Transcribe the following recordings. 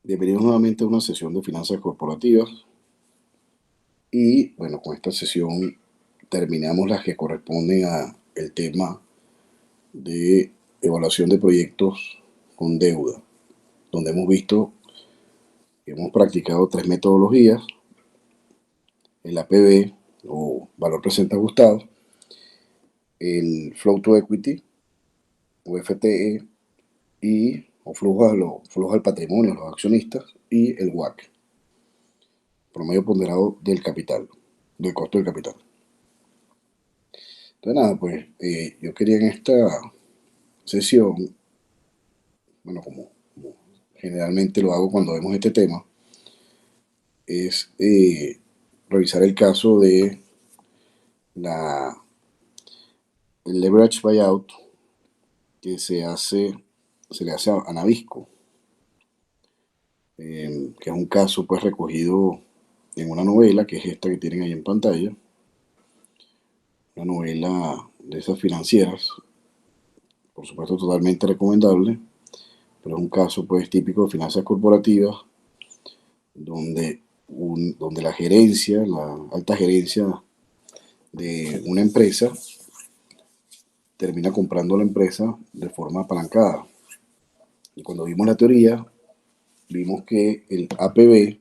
Bienvenidos nuevamente a una sesión de finanzas corporativas y bueno, con esta sesión terminamos las que corresponden a el tema de evaluación de proyectos con deuda, donde hemos visto que hemos practicado tres metodologías: el APB o valor presente ajustado, el flow to equity o FTE o flujo al patrimonio de los accionistas, y el WACC, promedio ponderado del capital, del costo del capital. Entonces nada, pues yo quería en esta sesión, bueno, como generalmente lo hago cuando vemos este tema, es revisar el caso de la, el leverage buyout que se le hace a Nabisco, que es un caso pues recogido en una novela, que es esta que tienen ahí en pantalla, una novela de esas financieras, por supuesto totalmente recomendable, pero es un caso pues típico de finanzas corporativas, donde la gerencia, la alta gerencia de una empresa, termina comprando la empresa de forma apalancada. Y cuando vimos la teoría, vimos que el APB,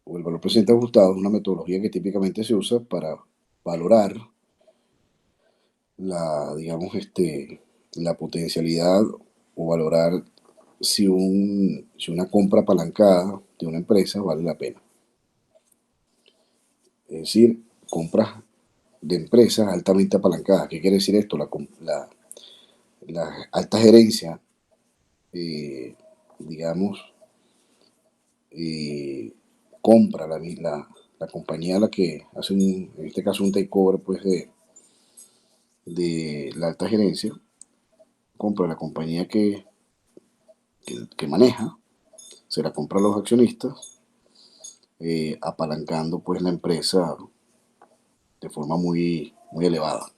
o el valor presente ajustado, es una metodología que típicamente se usa para valorar digamos, la potencialidad, o valorar si una compra apalancada de una empresa vale la pena. Es decir, compras de empresas altamente apalancadas. ¿Qué quiere decir esto? La alta gerencia, eh, digamos, compra la compañía a la que hace, en este caso, un takeover pues, de la alta gerencia, compra la compañía que maneja, se la compra a los accionistas, apalancando pues la empresa de forma muy, muy elevada.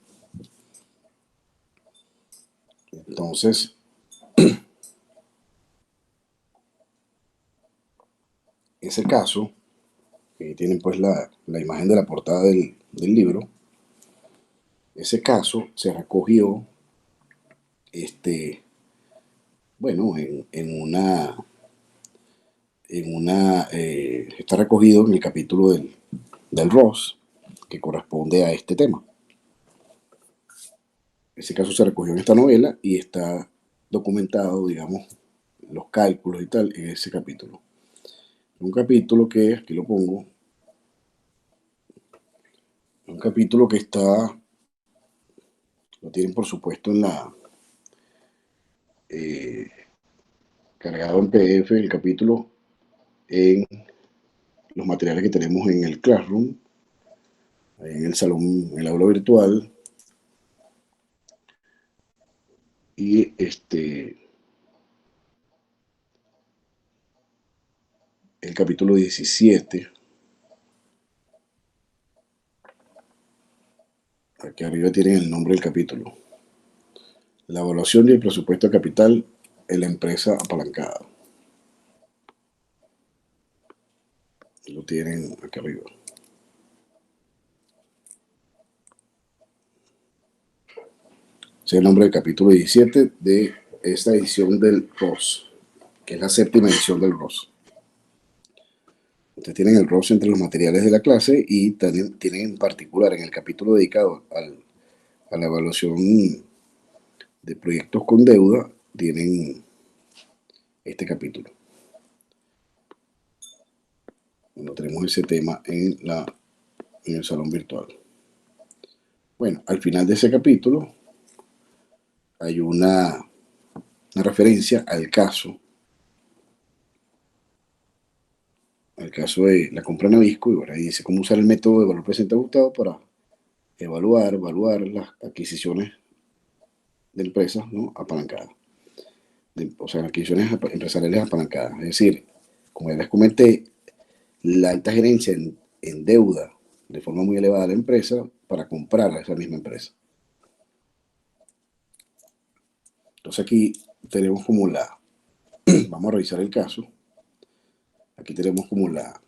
Entonces, ese caso, que tienen pues la imagen de la portada del libro, ese caso se recogió, bueno, está recogido en el capítulo del ROS, que corresponde a este tema. Ese caso se recogió en esta novela y está documentado, digamos, los cálculos y tal, en ese capítulo. Un capítulo que, aquí lo pongo, un capítulo que lo tienen por supuesto eh, cargado en PDF, el capítulo, en los materiales que tenemos en el Classroom, en el salón, en el aula virtual, y el capítulo 17, aquí arriba tienen el nombre del capítulo: la evaluación y el presupuesto de capital en la empresa apalancada. Lo tienen aquí arriba. Ese es el nombre del capítulo 17 de esta edición del ROS, que es la séptima edición del ROS. Ustedes tienen el ROS entre los materiales de la clase, y también tienen en particular en el capítulo dedicado a la evaluación de proyectos con deuda, tienen este capítulo. Bueno, tenemos ese tema en el salón virtual. Bueno, al final de ese capítulo hay una referencia al caso de la compra de Nabisco, y bueno, ahí dice cómo usar el método de valor presente ajustado para evaluar las adquisiciones de empresas, ¿no?, apalancadas, o sea, adquisiciones empresariales apalancadas. Es decir, como ya les comenté, la alta gerencia en deuda de forma muy elevada a la empresa para comprar a esa misma empresa. Entonces aquí tenemos como vamos a revisar el caso. aquí tenemos como la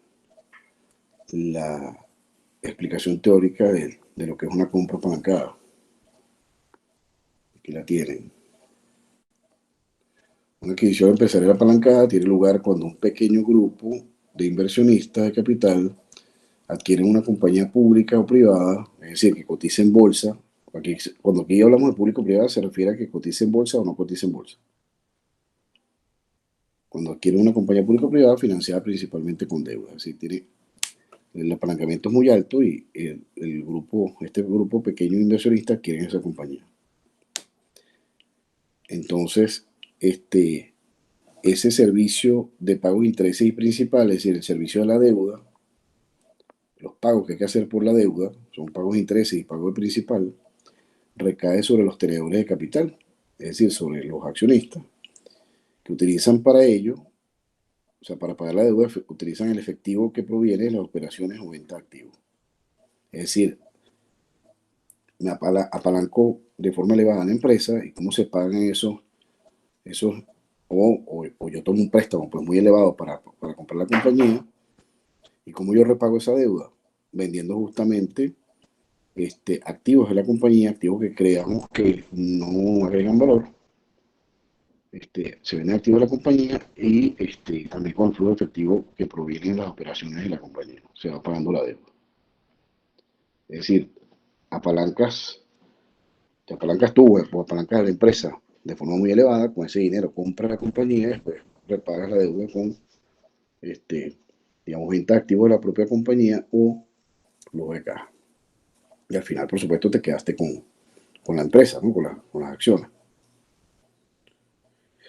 explicación teórica de lo que es una compra apalancada. Aquí la tienen. Una adquisición empresarial apalancada tiene lugar cuando un pequeño grupo de inversionistas de capital adquieren una compañía pública o privada, es decir, que cotiza en bolsa. Cuando aquí hablamos de público-privada se refiere a que cotice en bolsa o no cotice en bolsa. Cuando adquieren una compañía pública o privada financiada principalmente con deuda, es decir, tiene el apalancamiento es muy alto y este grupo pequeño de inversionistas quieren esa compañía. Entonces, ese servicio de pagos de intereses y principales, es decir, el servicio de la deuda, los pagos que hay que hacer por la deuda, son pagos de intereses y pagos de principal, recae sobre los tenedores de capital, es decir, sobre los accionistas, que utilizan para ello, o sea, para pagar la deuda, utilizan el efectivo que proviene de las operaciones o venta de activos. Es decir, me apalanco de forma elevada a la empresa y cómo se pagan esos o yo tomo un préstamo pues muy elevado para comprar la compañía y cómo yo repago esa deuda vendiendo justamente activos de la compañía, activos que creamos que no agregan valor, se venden activos de la compañía y también con el flujo efectivo que proviene de las operaciones de la compañía, se va pagando la deuda. Es decir, apalancas, te apalancas tú o apalancas a la empresa de forma muy elevada, con ese dinero compras la compañía y después repagas la deuda con, digamos, venta de activos de la propia compañía o flujo de caja. Y al final, por supuesto, te quedaste con la empresa, ¿no? con las acciones.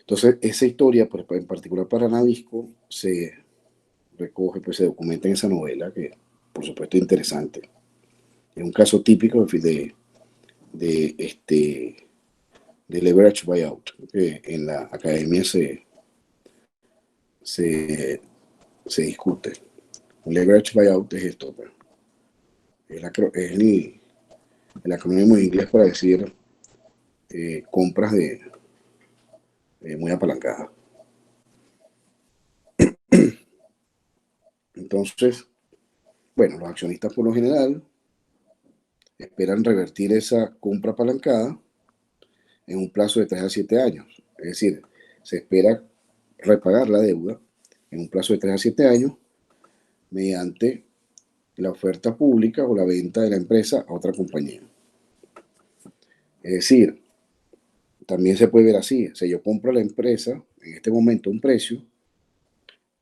Entonces, esa historia, pues, en particular para Nabisco, se recoge, pues se documenta en esa novela, que por supuesto es interesante. Es un caso típico de leverage buyout, que en la academia se, se discute. Un leverage buyout es esto, pues. Es el acrónimo en inglés para decir compras muy apalancadas. Entonces, bueno, los accionistas por lo general esperan revertir esa compra apalancada en un plazo de 3 a 7 años. Es decir, se espera repagar la deuda en un plazo de 3 a 7 años mediante la oferta pública o la venta de la empresa a otra compañía. Es decir, también se puede ver así, o sea, yo compro la empresa en este momento a un precio,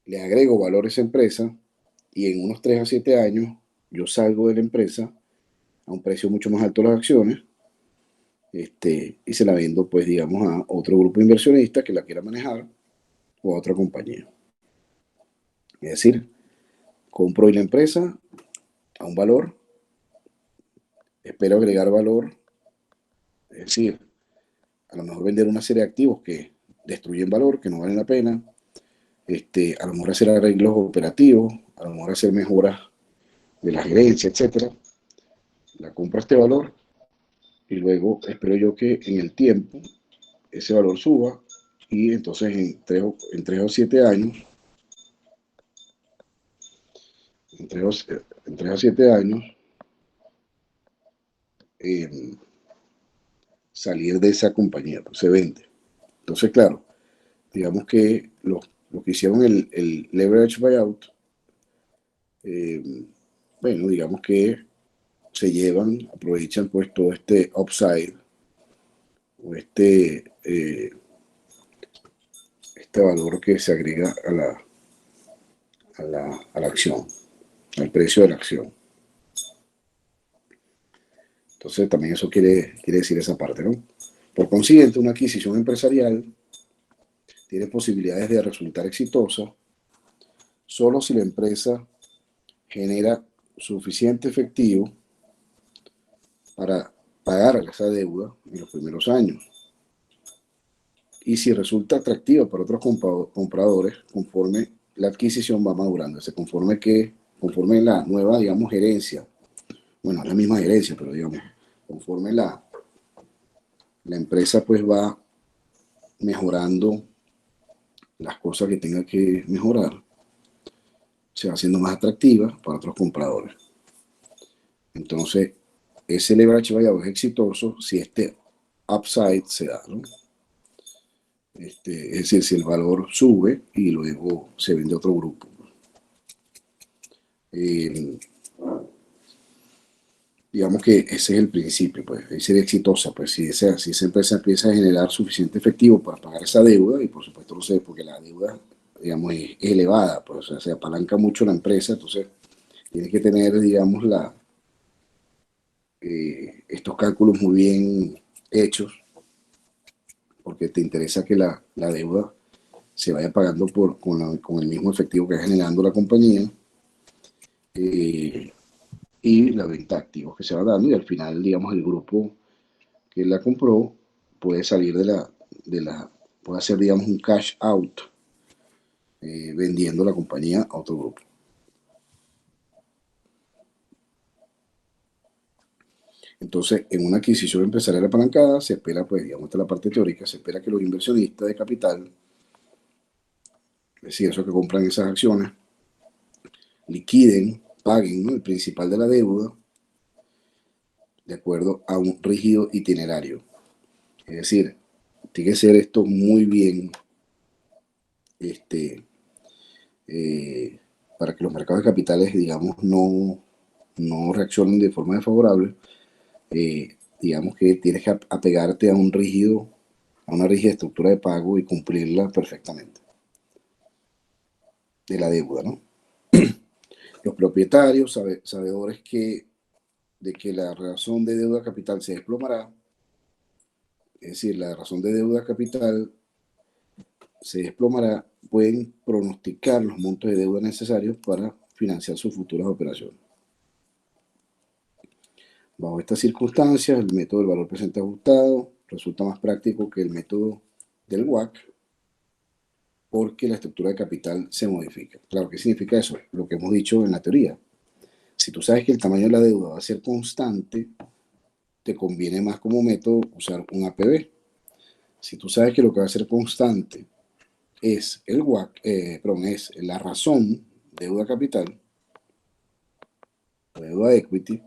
le agrego valor a esa empresa y en unos 3 a 7 años yo salgo de la empresa a un precio mucho más alto de las acciones y se la vendo, pues, digamos, a otro grupo de inversionistas que la quiera manejar o a otra compañía. Es decir, compro hoy la empresa a un valor, espero agregar valor, es decir, a lo mejor vender una serie de activos que destruyen valor, que no valen la pena, a lo mejor hacer arreglos operativos, a lo mejor hacer mejoras de la gerencia, etcétera. La compro a este valor y luego espero yo que en el tiempo ese valor suba y entonces en 3 o 7 años, en 3 o 7 años, eh, salir de esa compañía, pues se vende. Entonces, claro, digamos que los que hicieron el leverage buyout, bueno, digamos que aprovechan pues todo este upside o este valor que se agrega a la acción, al precio de la acción. Entonces también eso quiere decir esa parte, ¿no? Por consiguiente, una adquisición empresarial tiene posibilidades de resultar exitosa solo si la empresa genera suficiente efectivo para pagar esa deuda en los primeros años y si resulta atractiva para otros compradores conforme la adquisición va madurando, conforme la nueva, digamos, gerencia, bueno, es la misma gerencia, pero digamos, conforme la empresa pues va mejorando las cosas que tenga que mejorar, se va haciendo más atractiva para otros compradores. Entonces, ese leverage buyout es exitoso si este upside se da, ¿no? Es decir, si el valor sube y luego se vende a otro grupo. Digamos que ese es el principio, pues, es ser exitosa, pues, si esa empresa empieza a generar suficiente efectivo para pagar esa deuda, y por supuesto no sé, porque la deuda, digamos, es elevada, pues, o sea, se apalanca mucho la empresa, entonces tiene que tener, digamos, estos cálculos muy bien hechos, porque te interesa que la deuda se vaya pagando con el mismo efectivo que va generando la compañía, y la venta de activos que se va dando, y al final, digamos, el grupo que la compró puede salir puede hacer, digamos, un cash out, vendiendo la compañía a otro grupo. Entonces, en una adquisición empresarial apalancada, se espera, pues, digamos, esta es la parte teórica, se espera que los inversionistas de capital, es decir, esos que compran esas acciones, liquiden, paguen, ¿no?, el principal de la deuda de acuerdo a un rígido itinerario. Es decir, tiene que ser esto muy bien, este, para que los mercados de capitales, digamos, no reaccionen de forma desfavorable. Digamos que tienes que apegarte a una rígida estructura de pago y cumplirla perfectamente de la deuda, ¿no? Los propietarios, sabedores de que la razón de deuda capital se desplomará, es decir, la razón de deuda capital se desplomará, pueden pronosticar los montos de deuda necesarios para financiar sus futuras operaciones. Bajo estas circunstancias, el método del valor presente ajustado resulta más práctico que el método del WACC, porque la estructura de capital se modifica. Claro, ¿qué significa eso? Lo que hemos dicho en la teoría. Si tú sabes que el tamaño de la deuda va a ser constante, te conviene más como método usar un APB. Si tú sabes que lo que va a ser constante es el WACC, es la razón deuda capital, o deuda equity,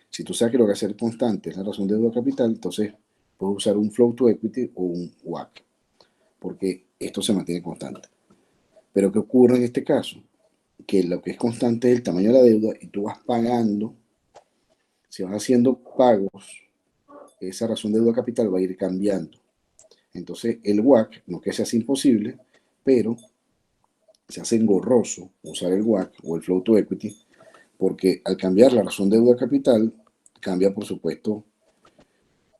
si tú sabes que lo que va a ser constante es la razón de deuda capital, entonces puedes usar un flow to equity o un WACC, porque esto se mantiene constante. Pero ¿qué ocurre en este caso? Que lo que es constante es el tamaño de la deuda y tú vas pagando, si vas haciendo pagos, esa razón de deuda capital va a ir cambiando. Entonces el WACC, no que se hace imposible, pero se hace engorroso usar el WACC o el flow to equity, porque al cambiar la razón de deuda capital, cambia por supuesto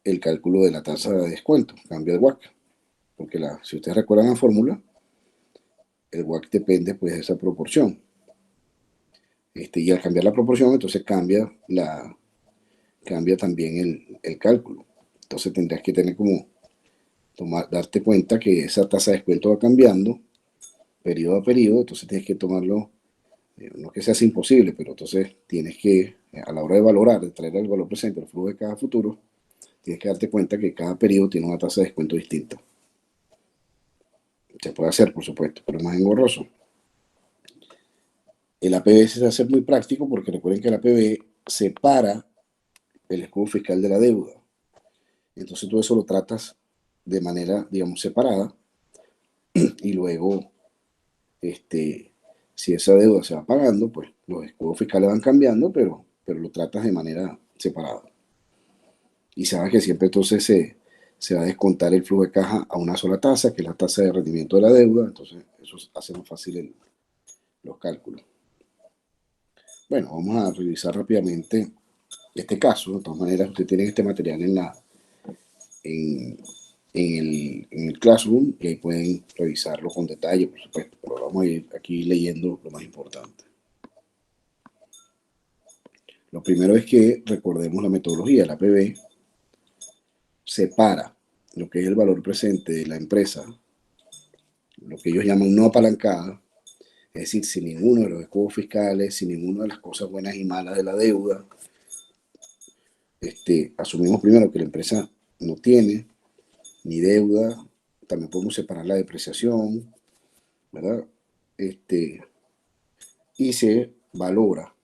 el cálculo de la tasa de descuento, cambia el WACC, porque si ustedes recuerdan la fórmula, el WACC depende pues de esa proporción. Y al cambiar la proporción, entonces cambia también el cálculo. Entonces tendrías que tener como darte cuenta que esa tasa de descuento va cambiando periodo a periodo, entonces tienes que tomarlo, no que sea imposible, pero entonces tienes que, a la hora de valorar, de traer el valor presente, el flujo de cada futuro, tienes que darte cuenta que cada periodo tiene una tasa de descuento distinta. Se puede hacer, por supuesto, pero es más engorroso. El APB se hace muy práctico porque recuerden que el APB separa el escudo fiscal de la deuda. Entonces tú eso lo tratas de manera, digamos, separada, y luego, si esa deuda se va pagando, pues los escudos fiscales van cambiando, pero lo tratas de manera separada. Y sabes que siempre entonces se va a descontar el flujo de caja a una sola tasa, que es la tasa de rendimiento de la deuda, entonces eso hace más fácil los cálculos. Bueno, vamos a revisar rápidamente este caso. De todas maneras, ustedes tienen este material en el Classroom, y ahí pueden revisarlo con detalle, por supuesto, pero vamos a ir aquí leyendo lo más importante. Lo primero es que recordemos la metodología. La APB separa lo que es el valor presente de la empresa, lo que ellos llaman no apalancada, es decir, sin ninguno de los escudos fiscales, sin ninguna de las cosas buenas y malas de la deuda. Asumimos primero que la empresa no tiene ni deuda, también podemos separar la depreciación, ¿verdad? y se valora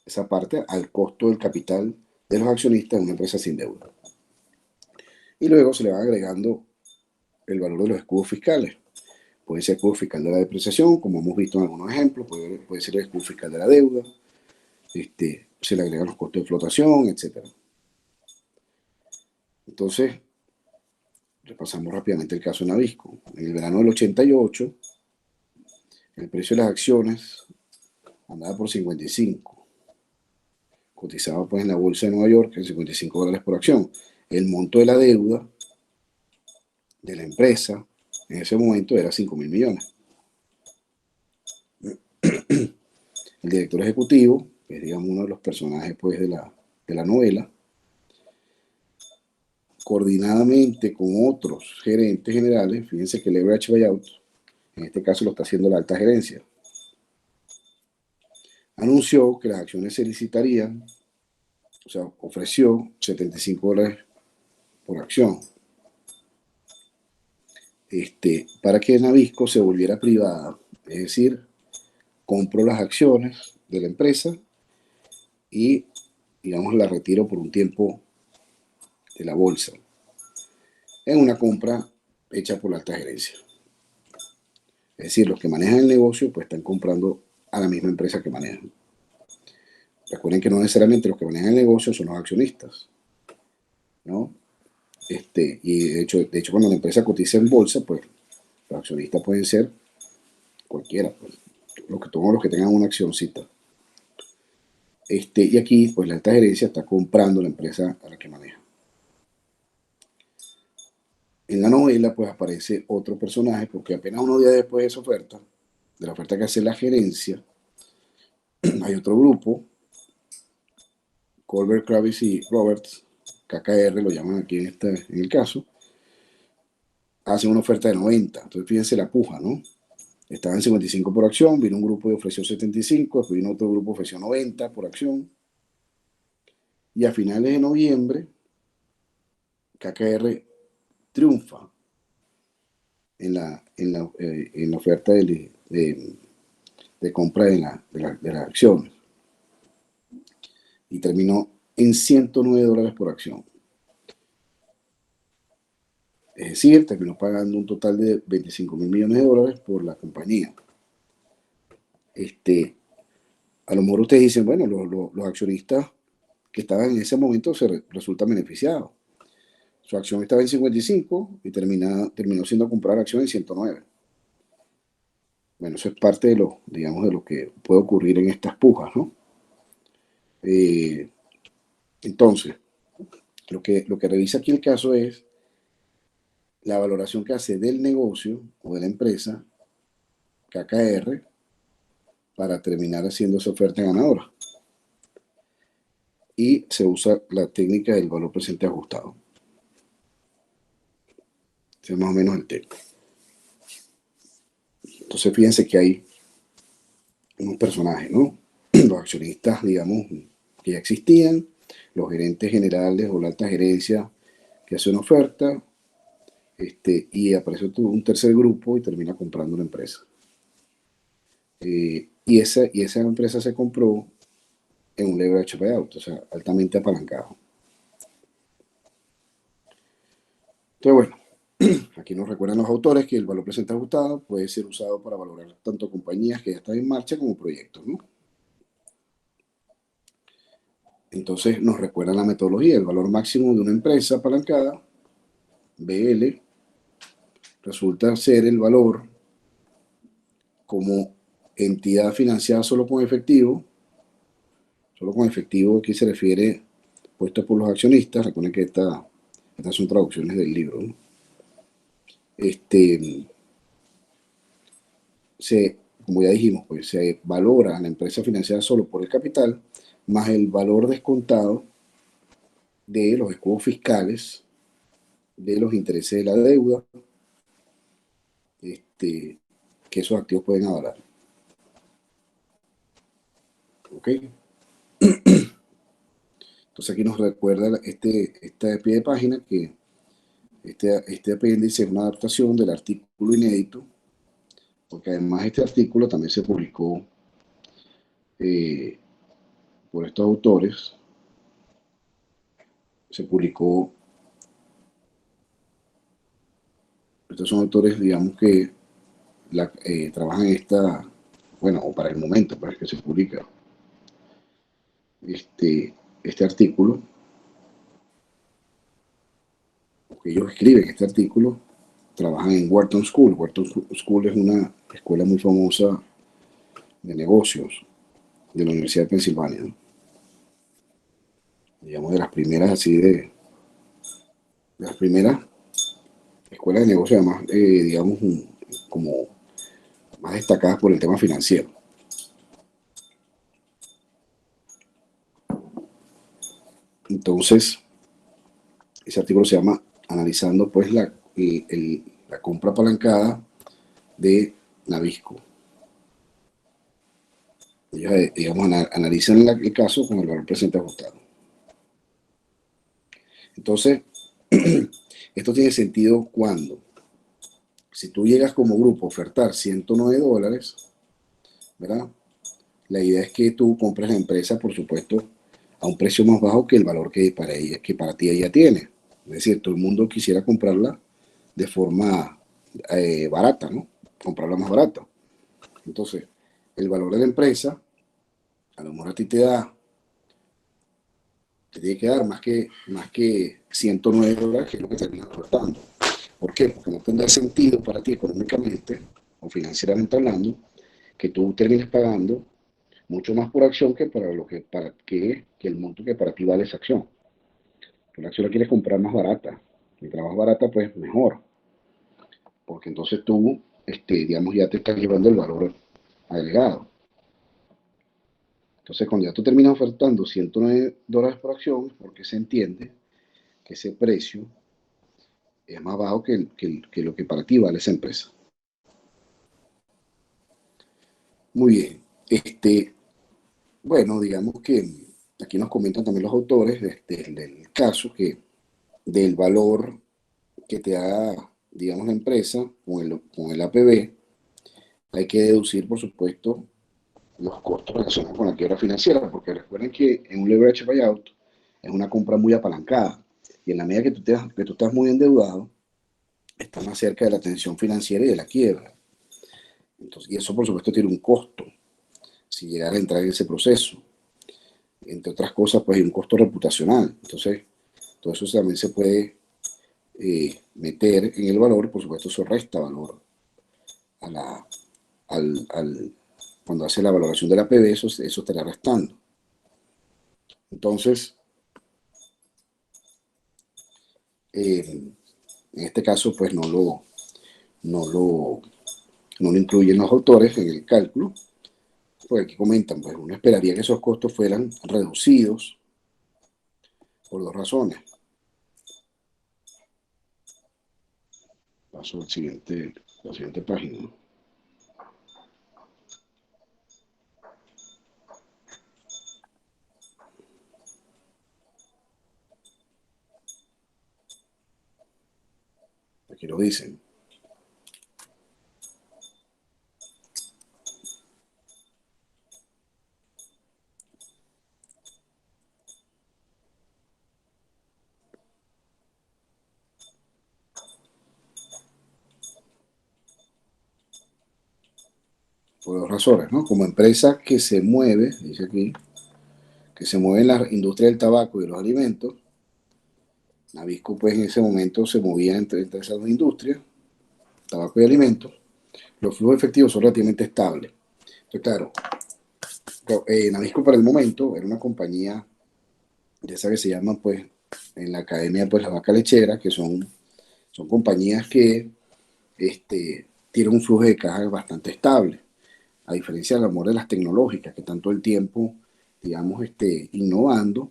esa parte al costo del capital de los accionistas de una empresa sin deuda. Y luego se le va agregando el valor de los escudos fiscales. Puede ser escudo fiscal de la depreciación, como hemos visto en algunos ejemplos, puede ser el escudo fiscal de la deuda, se le agregan los costos de flotación, etc. Entonces, repasamos rápidamente el caso de Navisco. En el verano del 88, el precio de las acciones andaba por 55. Cotizaba pues en la bolsa de Nueva York en $55 por acción. El monto de la deuda de la empresa en ese momento era 5.000 millones. El director ejecutivo, que es digamos uno de los personajes pues de la novela, coordinadamente con otros gerentes generales, fíjense que el leverage buyout, en este caso lo está haciendo la alta gerencia, anunció que las acciones se licitarían, o sea, ofreció $75 por acción, para que Navisco se volviera privada, es decir, compró las acciones de la empresa y, digamos, la retiro por un tiempo de la bolsa, en una compra hecha por la alta gerencia. Es decir, los que manejan el negocio pues están comprando a la misma empresa que manejan. Recuerden que no necesariamente los que manejan el negocio son los accionistas, ¿no? Y de hecho, cuando la empresa cotiza en bolsa, pues los accionistas pueden ser cualquiera, pues, todos los que tengan una accioncita. Y aquí, pues la alta gerencia está comprando la empresa a la que maneja. En la novela, pues aparece otro personaje, porque apenas unos días después de esa oferta, de la oferta que hace la gerencia, hay otro grupo, Colbert, Kravis y Roberts, KKR lo llaman aquí en el caso, hacen una oferta de 90. Entonces fíjense la puja, ¿no? Estaban en 55 por acción, vino un grupo y ofreció 75, después vino otro grupo y ofreció 90 por acción. Y a finales de noviembre, KKR triunfa en la oferta de compra de las acciones y terminó en $109 por acción. Es decir, terminó pagando un total de 25.000 millones de dólares por la compañía. A lo mejor ustedes dicen, bueno, los accionistas que estaban en ese momento resultan beneficiados. Su acción estaba en 55 y terminó siendo comprar acción en 109. Bueno, eso es parte de lo que puede ocurrir en estas pujas, ¿no? Entonces, lo que revisa aquí el caso es la valoración que hace del negocio o de la empresa KKR para terminar haciendo esa oferta ganadora. Y se usa la técnica del valor presente ajustado. Ese es más o menos el tema. Entonces, fíjense que hay unos personajes, ¿no? Los accionistas, digamos, que ya existían, los gerentes generales o la alta gerencia que hace una oferta, y aparece un tercer grupo y termina comprando una empresa. Y esa empresa se compró en un leverage buyout, o sea, altamente apalancado. Entonces, bueno, aquí nos recuerdan los autores que el valor presente ajustado puede ser usado para valorar tanto compañías que ya están en marcha como proyectos, ¿no? Entonces nos recuerda la metodología, el valor máximo de una empresa apalancada, BL, resulta ser el valor como entidad financiada solo con efectivo aquí se refiere puesto por los accionistas. Recuerden que estas son traducciones del libro, ¿no? Como ya dijimos, pues se valora la empresa financiada solo por el capital, más el valor descontado de los escudos fiscales, de los intereses de la deuda, que esos activos pueden avalar. ¿Ok? Entonces aquí nos recuerda este pie de página que este apéndice es una adaptación del artículo inédito, porque además este artículo también se publicó eh, por estos autores, se publicó. Estos son autores, digamos, que trabajan esta, bueno, o para el momento, para el que se publica este artículo, que ellos escriben este artículo, trabajan en Wharton School. Wharton School es una escuela muy famosa de negocios de la Universidad de Pensilvania, ¿no? Digamos, de las primeras así de las primeras escuelas de negocios, además, digamos, como más destacadas por el tema financiero. Entonces, ese artículo se llama Analizando pues la compra apalancada de Nabisco. Ellos, digamos, analizan el caso con el valor presente ajustado. Entonces, esto tiene sentido cuando, si tú llegas como grupo a ofertar $109, ¿verdad? La idea es que tú compres la empresa, por supuesto, a un precio más bajo que el valor que para ti ella tiene. Es decir, todo el mundo quisiera comprarla de forma barata, ¿no? Comprarla más barata. Entonces, el valor de la empresa, a lo mejor a ti te tiene que dar más que $109, que es lo que terminas ofertando. ¿Por qué? Porque no tendrá sentido para ti económicamente o financieramente hablando que tú termines pagando mucho más por acción que que el monto que para ti vale esa acción. La acción la quieres comprar más barata. Mientras más barata, pues mejor. Porque entonces tú, digamos, ya te estás llevando el valor agregado. Entonces, cuando ya tú terminas ofertando $109 por acción, porque se entiende que ese precio es más bajo que lo que para ti vale esa empresa. Muy bien. Bueno, digamos que aquí nos comentan también los autores del caso que del valor que te da, digamos, la empresa con el APB, hay que deducir, por supuesto, los costos relacionados con la quiebra financiera, porque recuerden que en un leverage buyout es una compra muy apalancada y en la medida que tú estás muy endeudado, estás más cerca de la tensión financiera y de la quiebra. Entonces, y eso, por supuesto, tiene un costo si llegar a entrar en ese proceso. Entre otras cosas, pues hay un costo reputacional. Entonces, todo eso también se puede meter en el valor, por supuesto, eso resta valor a la, cuando hace la valoración de la PB, eso estará restando. Entonces, en este caso, pues no lo, no lo incluyen los autores en el cálculo, porque aquí comentan, pues uno esperaría que esos costos fueran reducidos por dos razones. Paso a la siguiente página. Aquí lo dicen. Por dos razones, ¿no? Como empresa que se mueve, dice aquí, que se mueve en la industria del tabaco y de los alimentos, Nabisco pues en ese momento se movía entre esas dos industrias, tabaco y alimentos, los flujos efectivos son relativamente estables. Entonces, claro, Nabisco para el momento era una compañía de esa que se llama pues en la academia pues la vaca lechera, que son compañías que tienen un flujo de caja bastante estable, a diferencia del amor de las tecnológicas que están todo el tiempo, digamos, innovando.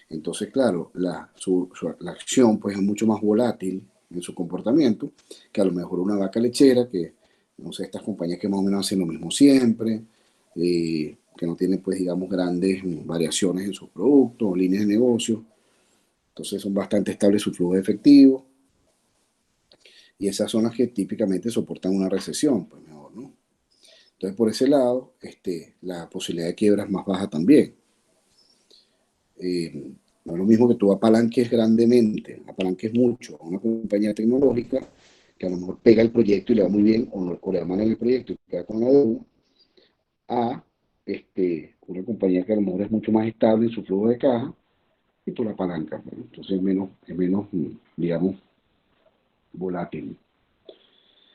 Entonces, claro, la acción pues es mucho más volátil en su comportamiento que a lo mejor una vaca lechera, que no sé, estas compañías que más o menos hacen lo mismo siempre, que no tienen pues digamos grandes variaciones en sus productos o líneas de negocio. Entonces son bastante estables su flujo de efectivo y esas son las que típicamente soportan una recesión, pues mejor, ¿no? Entonces, por ese lado, la posibilidad de quiebra es más baja también. No es lo mismo que tú apalanques grandemente, apalanques mucho a una compañía tecnológica que a lo mejor pega el proyecto y le va muy bien, o le va mal en el proyecto y queda con la deuda, a una compañía que a lo mejor es mucho más estable en su flujo de caja y tú la apalancas, ¿no? Entonces es menos, digamos, volátil.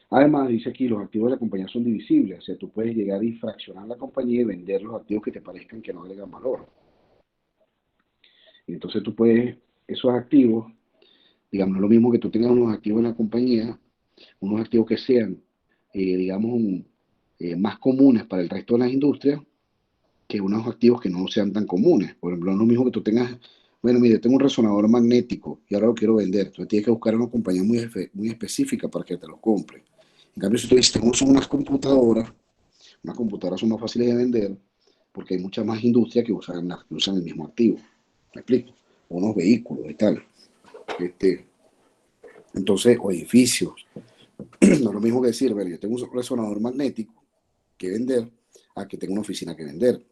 Además, dice aquí, los activos de la compañía son divisibles, o sea, tú puedes llegar y fraccionar la compañía y vender los activos que te parezcan que no agregan valor. Y entonces tú puedes, esos activos, digamos, lo mismo que tú tengas unos activos en la compañía, unos activos que sean, digamos, más comunes para el resto de las industrias, que unos activos que no sean tan comunes. Por ejemplo, no es lo mismo que tú tengas, bueno, mire, tengo un resonador magnético y ahora lo quiero vender. Entonces tienes que buscar una compañía muy específica para que te lo compre. En cambio, si tú dices, tengo unas computadoras son más fáciles de vender porque hay mucha más industria que usan el mismo activo. ¿Me explico? O unos vehículos y tal. Este, entonces, o edificios. No es lo mismo que decir, bueno, yo tengo un resonador magnético que vender a que tengo una oficina que vender.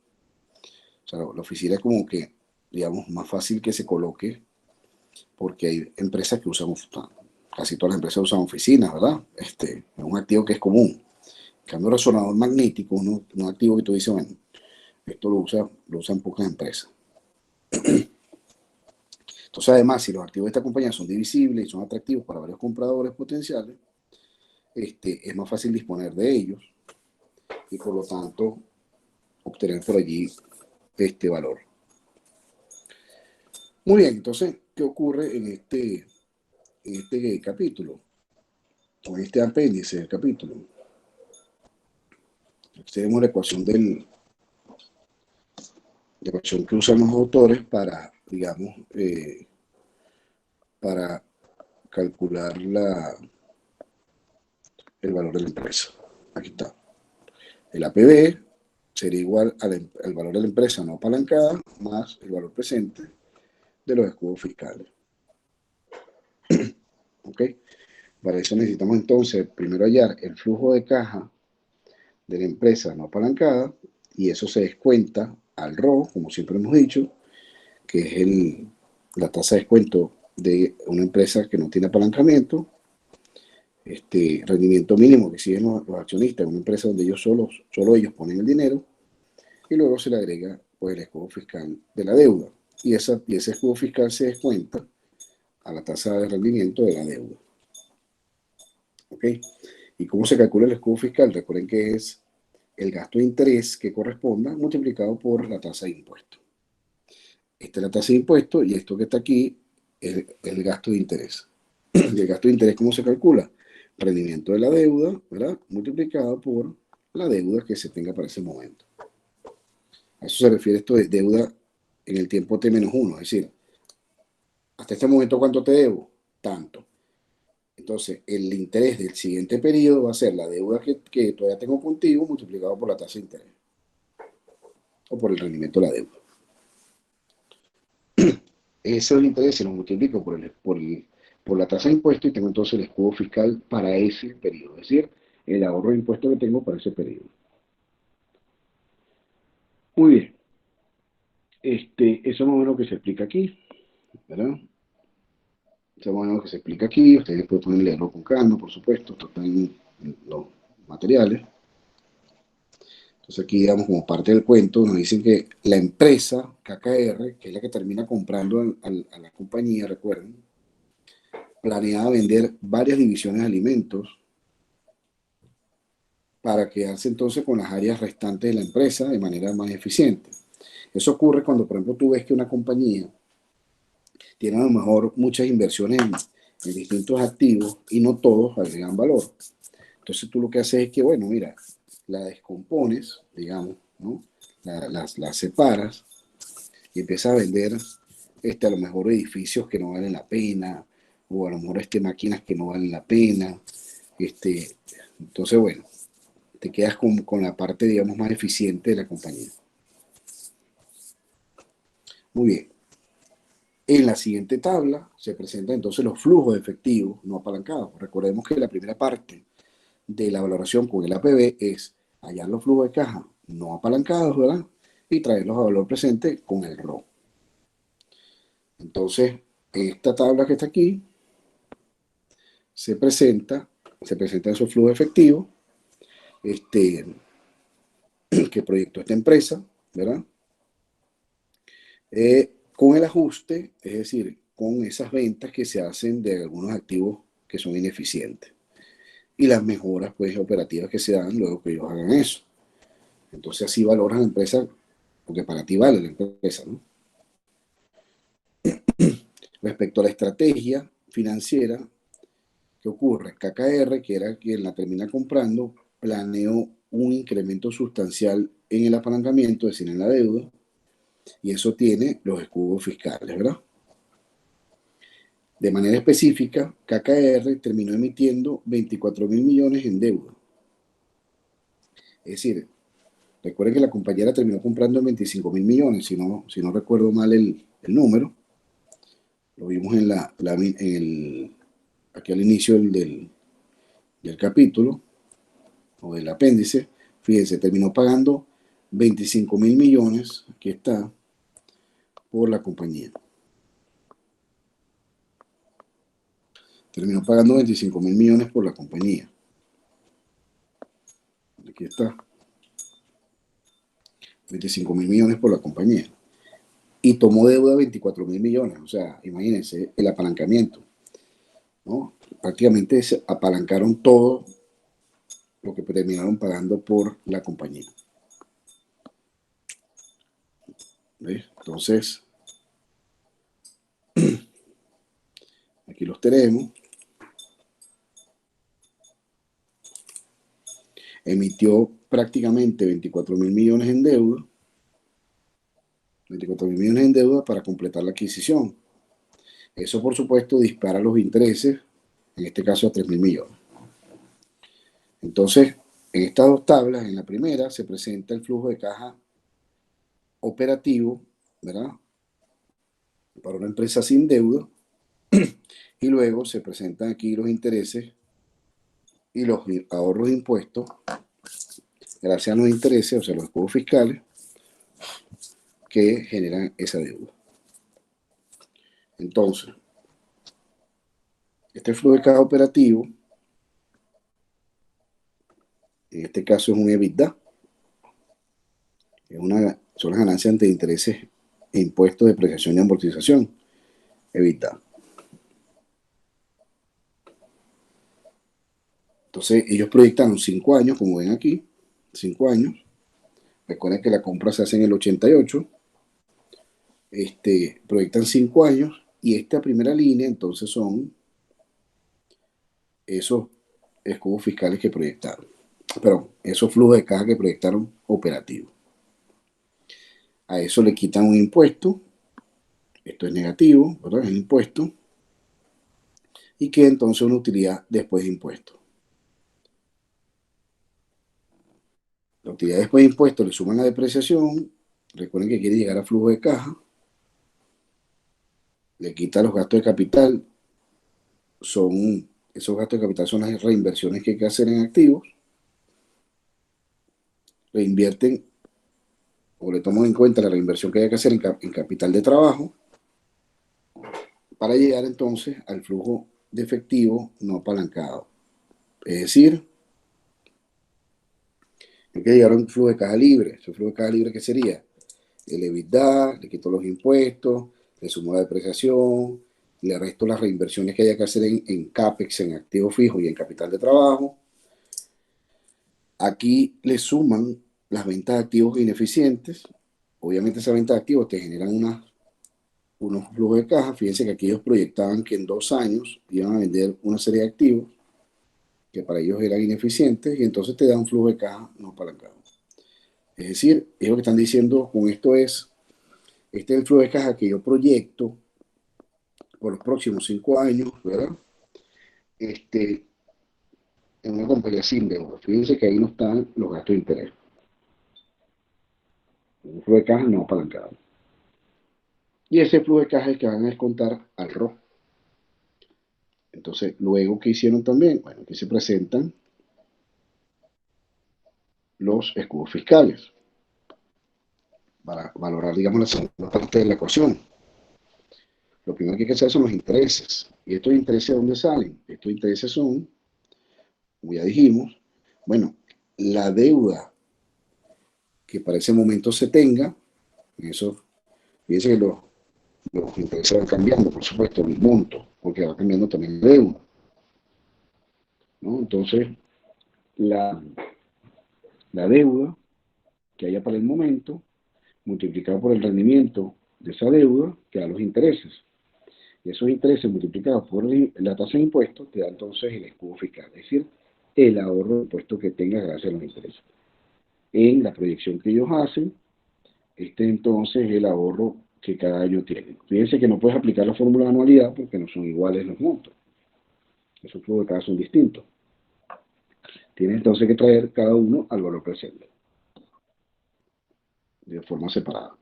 O sea, la oficina es como que, digamos, más fácil que se coloque porque hay empresas que usan, casi todas las empresas usan oficinas, ¿verdad? Es un activo que es común. En cambio, el resonador magnético, un activo que tú dices, bueno, esto lo usan pocas empresas. Entonces, además, si los activos de esta compañía son divisibles y son atractivos para varios compradores potenciales, es más fácil disponer de ellos y por lo tanto obtener por allí este valor. Muy bien, entonces, ¿qué ocurre en este capítulo? O en este apéndice del capítulo. Aquí tenemos la ecuación que usan los autores para, digamos, para calcular el valor de la empresa. Aquí está. El APB sería igual al valor de la empresa no apalancada más el valor presente de los escudos fiscales. ¿Ok? Para eso necesitamos entonces primero hallar el flujo de caja de la empresa no apalancada y eso se descuenta al RO, como siempre hemos dicho, que es la tasa de descuento de una empresa que no tiene apalancamiento, rendimiento mínimo que siguen los accionistas en una empresa donde solo ellos ponen el dinero, y luego se le agrega pues, el escudo fiscal de la deuda. Y ese escudo fiscal se descuenta a la tasa de rendimiento de la deuda. ¿Ok? ¿Y cómo se calcula el escudo fiscal? Recuerden que es el gasto de interés que corresponda multiplicado por la tasa de impuesto. Esta es la tasa de impuesto y esto que está aquí es el gasto de interés. ¿Y el gasto de interés cómo se calcula? Rendimiento de la deuda, ¿verdad? Multiplicado por la deuda que se tenga para ese momento. A eso se refiere esto de deuda en el tiempo T-1, es decir, hasta este momento ¿cuánto te debo? Tanto. Entonces, el interés del siguiente periodo va a ser la deuda que todavía tengo contigo multiplicado por la tasa de interés o por el rendimiento de la deuda. Ese es el interés, se lo multiplico por la tasa de impuesto y tengo entonces el escudo fiscal para ese periodo, es decir, el ahorro de impuesto que tengo para ese periodo. Muy bien, eso es más o menos lo que se explica aquí, ¿verdad? Eso es más o menos lo que se explica aquí, ustedes pueden leerlo con calma, por supuesto, esto está en los materiales. Entonces aquí, digamos, como parte del cuento, nos dicen que la empresa KKR, que es la que termina comprando a la compañía, recuerden, planeaba vender varias divisiones de alimentos para quedarse entonces con las áreas restantes de la empresa de manera más eficiente. Eso ocurre cuando, por ejemplo, tú ves que una compañía tiene a lo mejor muchas inversiones en distintos activos y no todos agregan valor. Entonces tú lo que haces es que, bueno, mira, la descompones, digamos, ¿no? La separas y empiezas a vender a lo mejor edificios que no valen la pena o a lo mejor máquinas que no valen la pena. Entonces, bueno, te quedas con la parte, digamos, más eficiente de la compañía. Muy bien. En la siguiente tabla se presentan entonces los flujos de efectivo no apalancados. Recordemos que la primera parte de la valoración con el APB es hallar los flujos de caja no apalancados, ¿verdad? Y traerlos a valor presente con el RO. Entonces, esta tabla que está aquí se presenta esos flujos efectivos que proyectó esta empresa, ¿verdad? Con el ajuste, es decir, con esas ventas que se hacen de algunos activos que son ineficientes y las mejoras pues operativas que se dan luego que ellos hagan eso. Entonces así valoran la empresa, porque para ti vale la empresa, ¿no? Respecto a la estrategia financiera, ¿qué ocurre? KKR, que era quien la termina comprando, planeó un incremento sustancial en el apalancamiento, es decir, en la deuda, y eso tiene los escudos fiscales, ¿verdad? De manera específica, KKR terminó emitiendo 24.000 millones en deuda. Es decir, recuerden que la compañera terminó comprando en 25.000 millones, si no recuerdo mal el número. Lo vimos aquí al inicio del capítulo o del apéndice. Fíjense, terminó pagando 25.000 millones, aquí está, por la compañía. Terminó pagando 25.000 millones por la compañía. Aquí está. 25.000 millones por la compañía. Y tomó deuda de 24.000 millones. O sea, imagínense el apalancamiento, ¿no? Prácticamente se apalancaron todo lo que terminaron pagando por la compañía. ¿Ves? Entonces, aquí los tenemos. Emitió prácticamente 24.000 millones en deuda. 24.000 millones en deuda para completar la adquisición. Eso, por supuesto, dispara los intereses, en este caso a 3.000 millones. Entonces, en estas dos tablas, en la primera se presenta el flujo de caja operativo, ¿verdad? Para una empresa sin deuda, y luego se presentan aquí los intereses y los ahorros de impuestos, gracias a los intereses, o sea, los escudos fiscales, que generan esa deuda. Entonces, este flujo de caja operativo, en este caso es un EBITDA, son las ganancias ante intereses e impuestos de depreciación y amortización, EBITDA. Entonces, ellos proyectaron 5 años, como ven aquí, 5 años. Recuerden que la compra se hace en el 88. Proyectan 5 años y esta primera línea entonces son esos escudos fiscales que proyectaron, pero esos flujos de caja que proyectaron operativos. A eso le quitan un impuesto, esto es negativo, ¿verdad? Es el impuesto, y queda entonces una utilidad después de impuestos. La utilidad después de impuestos le suman la depreciación, recuerden que quiere llegar a flujo de caja, le quita los gastos de capital, esos gastos de capital son las reinversiones que hay que hacer en activos, reinvierten o le toman en cuenta la reinversión que hay que hacer en capital de trabajo para llegar entonces al flujo de efectivo no apalancado. Es decir, hay que llegar a un flujo de caja libre. ¿Ese flujo de caja libre qué sería? El EBITDA, le quito los impuestos, le sumo la depreciación, le resto las reinversiones que haya que hacer en CAPEX, en activos fijos y en capital de trabajo. Aquí le suman las ventas de activos ineficientes. Obviamente esas ventas de activos te generan unos flujos de caja. Fíjense que aquí ellos proyectaban que en 2 años iban a vender una serie de activos que para ellos eran ineficientes y entonces te da un flujo de caja no apalancado. Es decir, ellos lo que están diciendo con esto es, este es el flujo de caja que yo proyecto por los próximos 5 años, ¿verdad? En una compañía sin deuda. Fíjense que ahí no están los gastos de interés. Un flujo de caja no apalancado. Y ese flujo de caja es el que van a descontar al RO. Entonces, luego, ¿qué hicieron también? Bueno, aquí se presentan los escudos fiscales para valorar, digamos, la segunda parte de la ecuación. Lo primero que hay que hacer son los intereses. ¿Y estos intereses de dónde salen? Estos intereses son, como ya dijimos, bueno, la deuda que para ese momento se tenga, eso, fíjense que los intereses van cambiando, por supuesto, el monto, porque va cambiando también la deuda, ¿no? Entonces, la, la deuda que haya para el momento, multiplicado por el rendimiento de esa deuda, que da los intereses. Y esos intereses multiplicados por la tasa de impuestos te da entonces el escudo fiscal, es decir, el ahorro de impuestos que tengas gracias a los intereses. En la proyección que ellos hacen, entonces es el ahorro que cada año tienen. Fíjense que no puedes aplicar la fórmula de anualidad porque no son iguales los montos. Esos flujos de caja son distintos. Tienes entonces que traer cada uno al valor presente, de forma separada.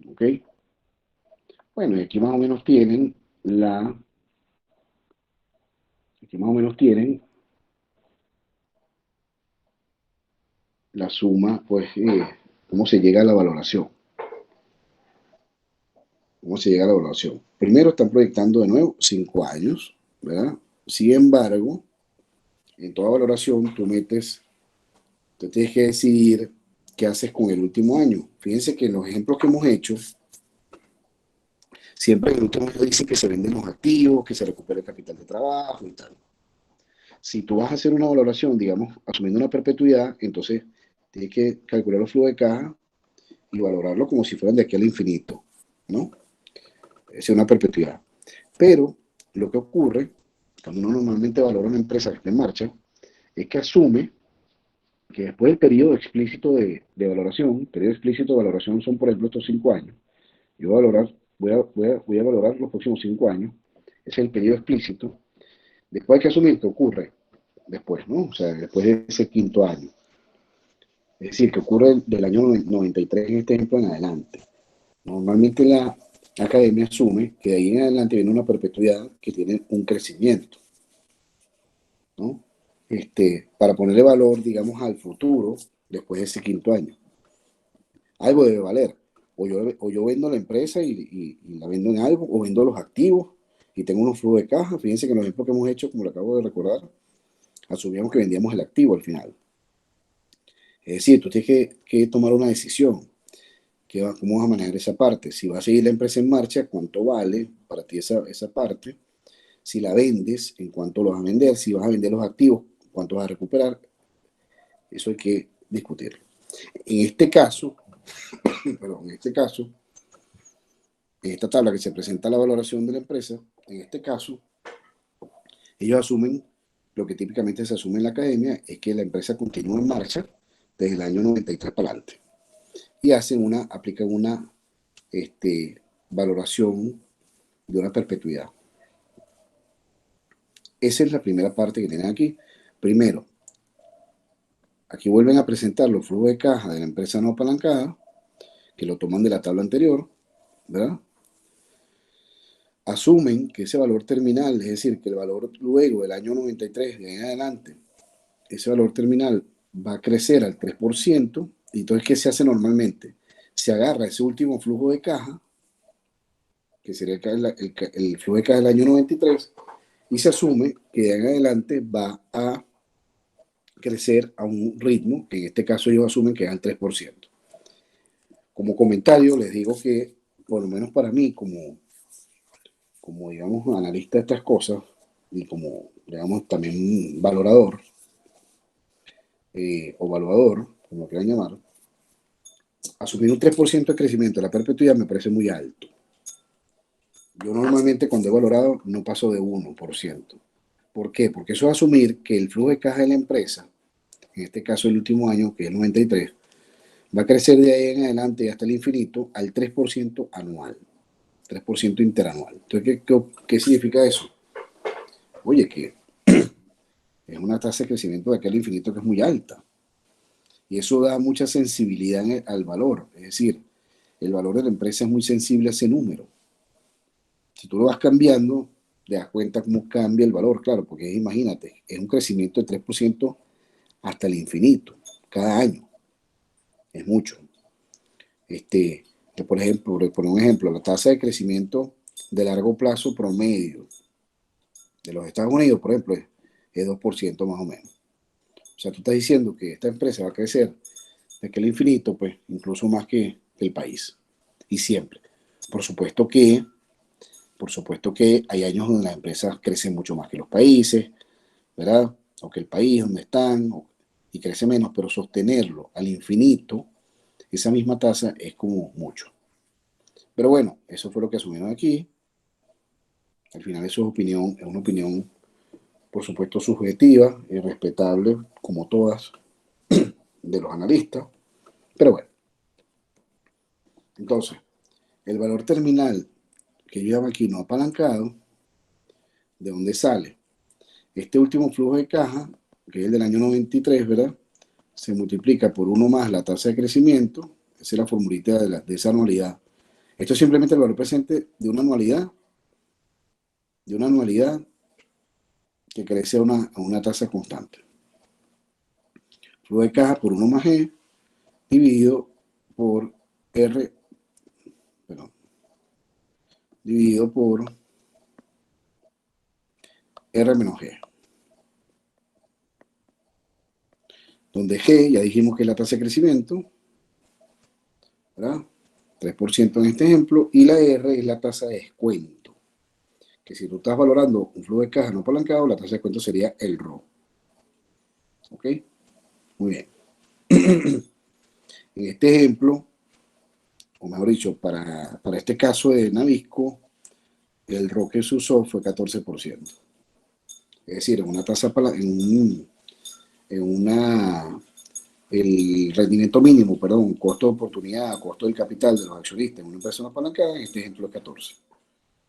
¿Ok? Bueno, y aquí más o menos tienen aquí más o menos tienen la suma, pues, cómo se llega a la valoración. ¿Cómo se llega a la valoración? Primero están proyectando de nuevo 5 años, ¿verdad? Sin embargo, en toda valoración tú tienes que decidir qué haces con el último año. Fíjense que en los ejemplos que hemos hecho, siempre en el último año dicen que se venden los activos, que se recupera el capital de trabajo y tal. Si tú vas a hacer una valoración, digamos, asumiendo una perpetuidad, entonces tienes que calcular los flujos de caja y valorarlo como si fueran de aquí al infinito, ¿no? Es una perpetuidad. Pero lo que ocurre, cuando uno normalmente valora una empresa que está en marcha, es que asume que después del periodo explícito de valoración, periodo explícito de valoración son, por ejemplo, estos 5 años. Yo voy a valorar los próximos 5 años. Ese es el periodo explícito. Después hay que asumir que ocurre después, ¿no? O sea, después de ese quinto año. Es decir, que ocurre del año 93 en este ejemplo en adelante. Normalmente la academia asume que de ahí en adelante viene una perpetuidad que tiene un crecimiento, ¿no? Para ponerle valor, digamos, al futuro después de ese quinto año. Algo debe valer. O yo vendo la empresa y la vendo en algo, o vendo los activos y tengo unos flujos de caja. Fíjense que en los ejemplos que hemos hecho, como lo acabo de recordar, asumíamos que vendíamos el activo al final. Es decir, tú tienes que tomar una decisión. ¿Cómo vas a manejar esa parte? Si vas a seguir la empresa en marcha, ¿cuánto vale para ti esa parte? Si la vendes, ¿en cuánto lo vas a vender? Si vas a vender los activos, ¿cuánto vas a recuperar? Eso hay que discutirlo. En este caso, perdón, en esta tabla que se presenta la valoración de la empresa, en este caso, ellos asumen, lo que típicamente se asume en la academia, es que la empresa continúa en marcha desde el año 93 para adelante. Y aplican una valoración de una perpetuidad. Esa es la primera parte que tienen aquí. Primero, aquí vuelven a presentar los flujos de caja de la empresa no apalancada, que lo toman de la tabla anterior, ¿verdad? Asumen que ese valor terminal, es decir, que el valor luego del año 93 de en adelante, ese valor terminal va a crecer al 3%. Y entonces, ¿qué se hace normalmente? Se agarra ese último flujo de caja, que sería el flujo de caja del año 93, y se asume que de en adelante va a crecer a un ritmo, que en este caso ellos asumen que es al 3%. Como comentario, les digo que, por lo menos para mí, como digamos, analista de estas cosas, y como, digamos, también valorador, o evaluador, como quieran llamar, asumir un 3% de crecimiento de la perpetuidad me parece muy alto. Yo normalmente cuando he valorado no paso de 1%. ¿Por qué? Porque eso es asumir que el flujo de caja de la empresa, en este caso el último año, que es el 93, va a crecer de ahí en adelante hasta el infinito al 3% anual, 3% interanual. Entonces, ¿qué significa eso? Oye, que es una tasa de crecimiento de aquel infinito que es muy alta. Y eso da mucha sensibilidad al valor. Es decir, el valor de la empresa es muy sensible a ese número. Si tú lo vas cambiando, te das cuenta cómo cambia el valor, claro, porque imagínate, es un crecimiento de 3% hasta el infinito, cada año. Es mucho. Por ejemplo, por un ejemplo, la tasa de crecimiento de largo plazo promedio de los Estados Unidos, por ejemplo, es 2% más o menos. O sea, tú estás diciendo que esta empresa va a crecer de que el infinito, pues, incluso más que el país. Y siempre. Por supuesto que, por supuesto que hay años donde las empresas crecen mucho más que los países, ¿verdad? O que el país donde están, y crece menos, pero sostenerlo al infinito, esa misma tasa es como mucho. Pero bueno, eso fue lo que asumieron aquí. Al final eso es una opinión, por supuesto, subjetiva y respetable, como todas, de los analistas. Pero bueno, entonces, el valor terminal que yo llamo aquí no apalancado, ¿de dónde sale? Este último flujo de caja, que es el del año 93, ¿verdad? Se multiplica por 1 más la tasa de crecimiento, esa es la formulita de esa anualidad. Esto es simplemente el valor presente de una anualidad que crece a una tasa constante. Flujo de caja por 1 más G dividido por R, perdón, dividido por R menos G. Donde G, ya dijimos que es la tasa de crecimiento, ¿verdad? 3% en este ejemplo, y la R es la tasa de descuento. Que si tú estás valorando un flujo de caja no apalancado, la tasa de descuento sería el RO. ¿Ok? Muy bien. En este ejemplo, o mejor dicho, para este caso de Navisco, el RO que se usó fue 14%. Es decir, en una tasa, el rendimiento mínimo, perdón, costo de oportunidad, costo del capital de los accionistas en una empresa no apalancada, en este ejemplo es 14.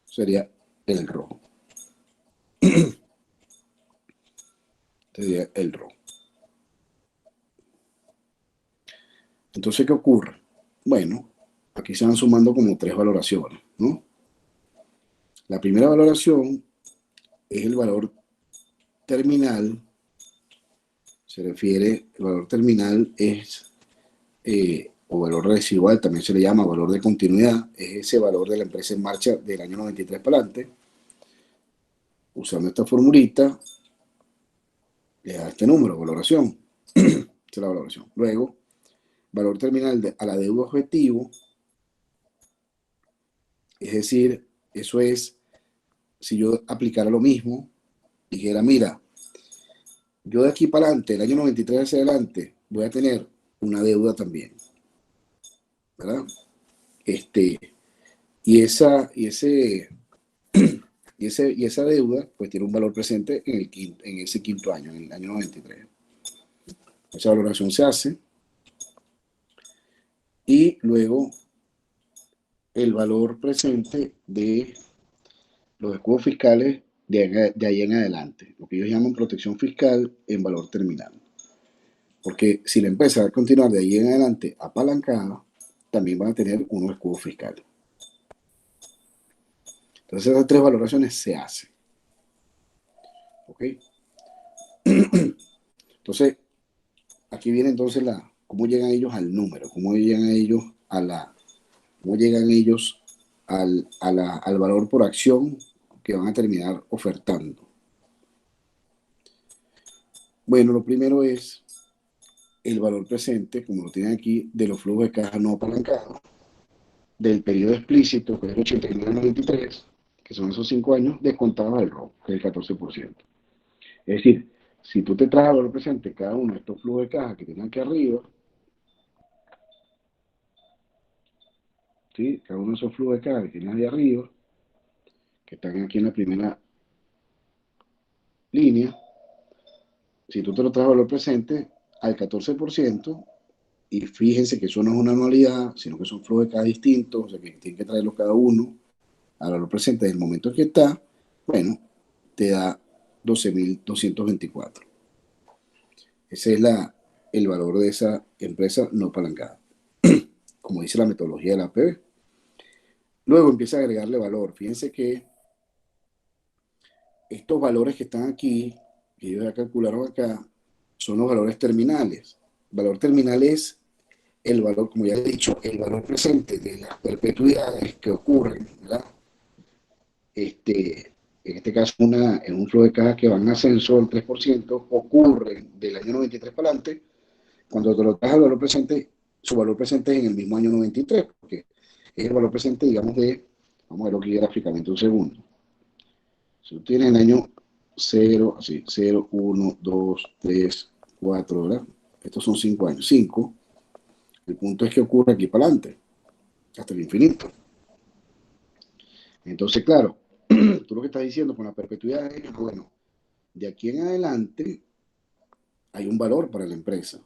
Sería el RO. Sería el RO. Entonces, ¿qué ocurre? Bueno, aquí se van sumando como 3 valoraciones, ¿no? La primera valoración es el valor terminal. Se refiere, el valor terminal es, o valor residual, también se le llama valor de continuidad, es ese valor de la empresa en marcha del año 93 para adelante. Usando esta formulita, le da este número, valoración. Esta es la valoración. Luego, valor terminal a la deuda objetivo, es decir, eso es, si yo aplicara lo mismo, dijera, mira, yo de aquí para adelante, el año 93 hacia adelante, voy a tener una deuda también, ¿verdad? Y esa deuda, pues tiene un valor presente en ese quinto año, en el año 93. Esa valoración se hace y luego el valor presente de los escudos fiscales de ahí en adelante, lo que ellos llaman protección fiscal en valor terminal. Porque si la empresa va a continuar de ahí en adelante apalancada, también van a tener unos escudos fiscales. Entonces esas 3 valoraciones se hacen. ¿Ok? Entonces, aquí viene entonces cómo llegan ellos al número, cómo llegan ellos al valor por acción que van a terminar ofertando. Bueno, lo primero es el valor presente, como lo tienen aquí, de los flujos de caja no apalancados, del periodo explícito, que es el 89-93, que son esos 5 años, descontados del ROC, que es el 14%. Es decir, si tú te traes al valor presente cada uno de estos flujos de caja que tienen aquí arriba, ¿sí? Cada uno de esos flujos de caja que tienen ahí arriba, que están aquí en la primera línea, si tú te lo traes al valor presente al 14%, y fíjense que eso no es una anualidad, sino que son flujos de caja distintos, o sea que tienen que traerlos cada uno al valor presente del momento en que está, bueno, te da 12.224. Ese es el valor de esa empresa no apalancada, como dice la metodología de la APB. Luego empieza a agregarle valor. Fíjense que estos valores que están aquí, que ellos ya calcularon acá, son los valores terminales. El valor terminal es el valor, como ya he dicho, el valor presente de las perpetuidades que ocurren, ¿verdad? En este caso, en un flujo de caja que va en ascenso del 3%, ocurre del año 93 para adelante. Cuando te lo traes al valor presente, su valor presente es en el mismo año 93, porque es el valor presente, digamos, vamos a verlo aquí gráficamente un segundo. Si tú tienes el año 0, así, 0, 1, 2, 3, 4, ¿verdad? Estos son 5 años. 5. El punto es que ocurre aquí para adelante, hasta el infinito. Entonces, claro, tú lo que estás diciendo con la perpetuidad es, bueno, de aquí en adelante hay un valor para la empresa.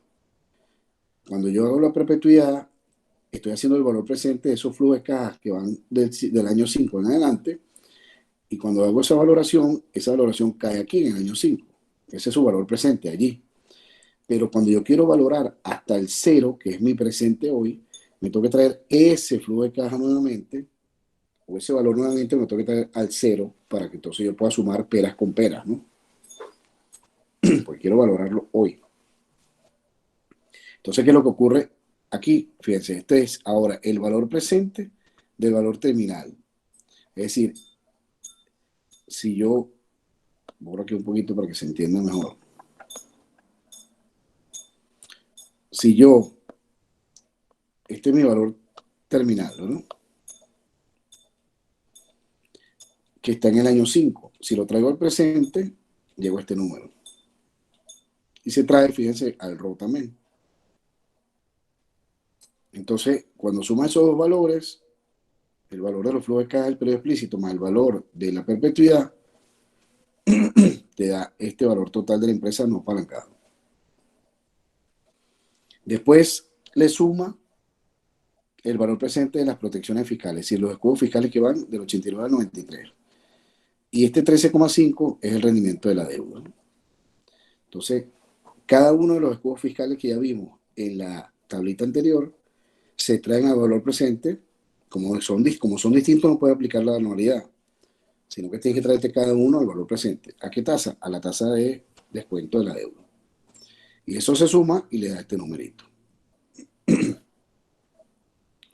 Cuando yo hago la perpetuidad, estoy haciendo el valor presente de esos flujos de cajas que van del año 5 en adelante, y cuando hago esa valoración cae aquí en el año 5. Ese es su valor presente allí. Pero cuando yo quiero valorar hasta el 0, que es mi presente hoy, me tengo que traer ese flujo de caja nuevamente, o ese valor nuevamente me tengo que traer al 0 para que entonces yo pueda sumar peras con peras, ¿no? Porque quiero valorarlo hoy. Entonces, ¿qué es lo que ocurre aquí? Fíjense, este es ahora el valor presente del valor terminal. Es decir, si yo, borro aquí un poquito para que se entienda mejor. Si yo, este es mi valor terminal, ¿no? Que está en el año 5. Si lo traigo al presente, llego a este número. Y se trae, fíjense, al RO también. Entonces, cuando suma esos dos valores, el valor de los flujos de caja del periodo explícito más el valor de la perpetuidad, te da este valor total de la empresa no apalancado. Después le suma el valor presente de las protecciones fiscales, es decir, los escudos fiscales que van del 89 al 93. Y este 13,5 es el rendimiento de la deuda. Entonces, cada uno de los escudos fiscales que ya vimos en la tablita anterior se traen al valor presente. Como son distintos, no puede aplicar la anualidad, sino que tienes que traerte cada uno al valor presente. ¿A qué tasa? A la tasa de descuento de la deuda. Y eso se suma y le da este numerito.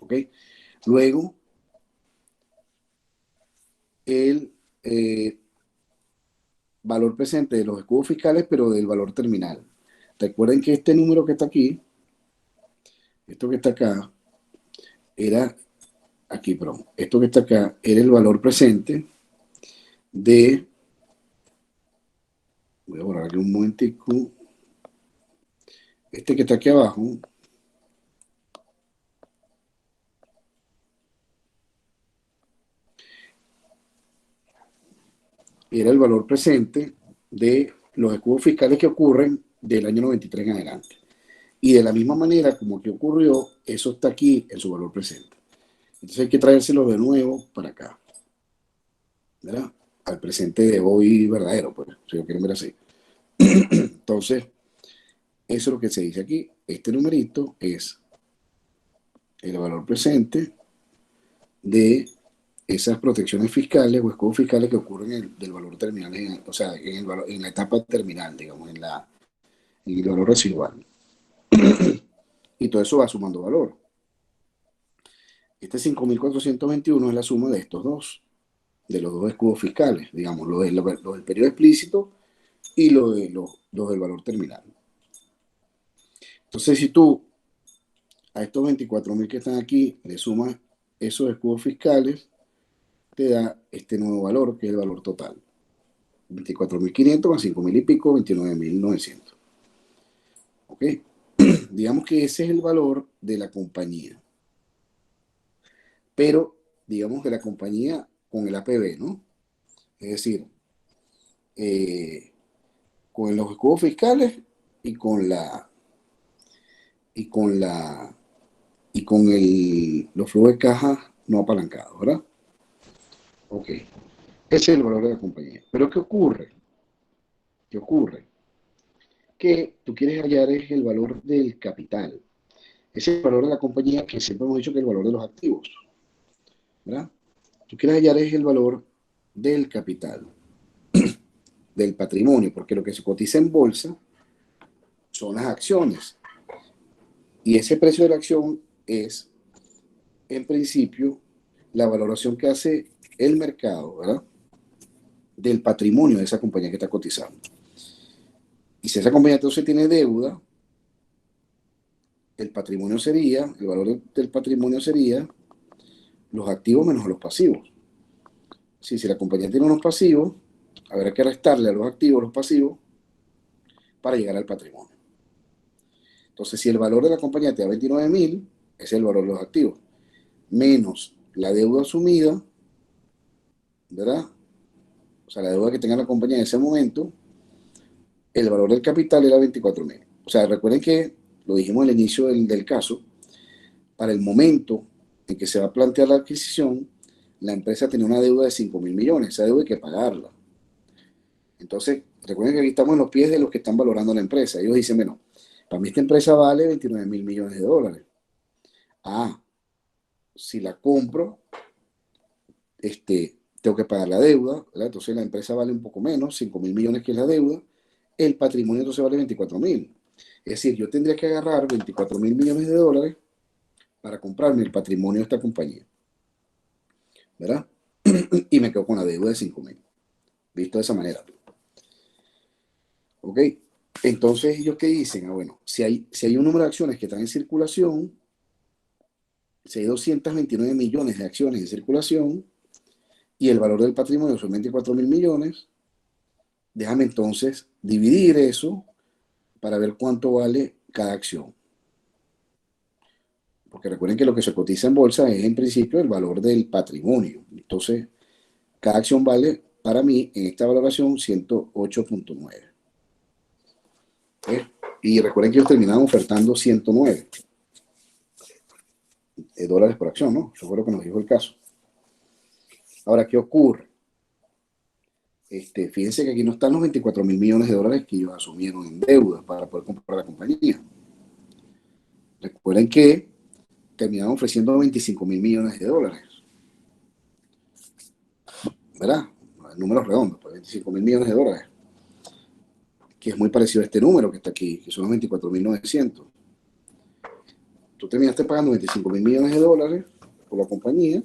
¿Ok? Luego, el valor presente de los escudos fiscales, pero del valor terminal. Recuerden que este número que está aquí, esto que está acá, era aquí, perdón, esto que está acá era el valor presente de, voy a borrar aquí un momentico, este que está aquí abajo, era el valor presente de los escudos fiscales que ocurren del año 93 en adelante. Y de la misma manera como que ocurrió, eso está aquí en su valor presente. Entonces hay que traérselo de nuevo para acá, ¿verdad? Al presente de hoy verdadero, pues, si lo quieren ver así. Entonces, eso es lo que se dice aquí. Este numerito es el valor presente de esas protecciones fiscales o escudos fiscales que ocurren del valor terminal, o sea, en la etapa terminal, digamos, en el valor residual. Y todo eso va sumando valor. Este 5.421 es la suma de estos dos, de los dos escudos fiscales, digamos, lo del periodo explícito y lo del valor terminal. Entonces, si tú a estos 24.000 que están aquí le sumas esos escudos fiscales, te da este nuevo valor, que es el valor total. 24.500 más 5.000 y pico, 29.900. ¿Ok? Digamos que ese es el valor de la compañía. Pero, digamos que la compañía con el APB, ¿no? Es decir, con los escudos fiscales y con la y con la y con los flujos de caja no apalancados, ¿verdad? Ok. Ese es el valor de la compañía. Pero ¿qué ocurre? ¿Qué ocurre? Que tú quieres hallar es el valor del capital. Ese es el valor de la compañía que siempre hemos dicho que es el valor de los activos, ¿verdad? Tú quieres hallar es el valor del capital, del patrimonio, porque lo que se cotiza en bolsa son las acciones. Y ese precio de la acción es, en principio, la valoración que hace el mercado, ¿verdad?, del patrimonio de esa compañía que está cotizando. Y si esa compañía entonces tiene deuda, el patrimonio sería, el valor del patrimonio sería los activos menos los pasivos. Si la compañía tiene unos pasivos, habrá que restarle a los activos los pasivos para llegar al patrimonio. Entonces, si el valor de la compañía te da 29.000, ese es el valor de los activos, menos la deuda asumida, ¿verdad? O sea, la deuda que tenga la compañía en ese momento, el valor del capital era 24.000. O sea, recuerden que lo dijimos al inicio del caso, para el momento en que se va a plantear la adquisición, la empresa tenía una deuda de 5.000 millones, esa deuda hay que pagarla. Entonces, recuerden que aquí estamos en los pies de los que están valorando la empresa. Ellos dicen, bueno, para mí esta empresa vale 29.000 millones de dólares. Ah, si la compro, tengo que pagar la deuda, ¿verdad? Entonces la empresa vale un poco menos, 5.000 millones que es la deuda, el patrimonio entonces vale 24.000. Es decir, yo tendría que agarrar 24.000 millones de dólares para comprarme el patrimonio de esta compañía, ¿verdad? Y me quedo con la deuda de 5.000. Visto de esa manera. ¿Ok? Entonces, ¿ellos qué dicen? Bueno, si hay un número de acciones que están en circulación, si hay 229 millones de acciones en circulación y el valor del patrimonio son 24.000 millones, déjame entonces dividir eso para ver cuánto vale cada acción. Porque recuerden que lo que se cotiza en bolsa es en principio el valor del patrimonio. Entonces, cada acción vale para mí en esta valoración 108.9. Y recuerden que ellos terminaron ofertando 109 dólares por acción, ¿no? Eso fue lo que nos dijo el caso. Ahora, ¿qué ocurre? Fíjense que aquí no están los 24.000 millones de dólares que ellos asumieron en deuda para poder comprar la compañía. Recuerden que terminaron ofreciendo 25.000 millones de dólares. ¿Verdad? Números redondos, pues 25.000 millones de dólares. Que es muy parecido a este número que está aquí, que son los 24.900. Tú terminaste pagando 25.000 millones de dólares por la compañía,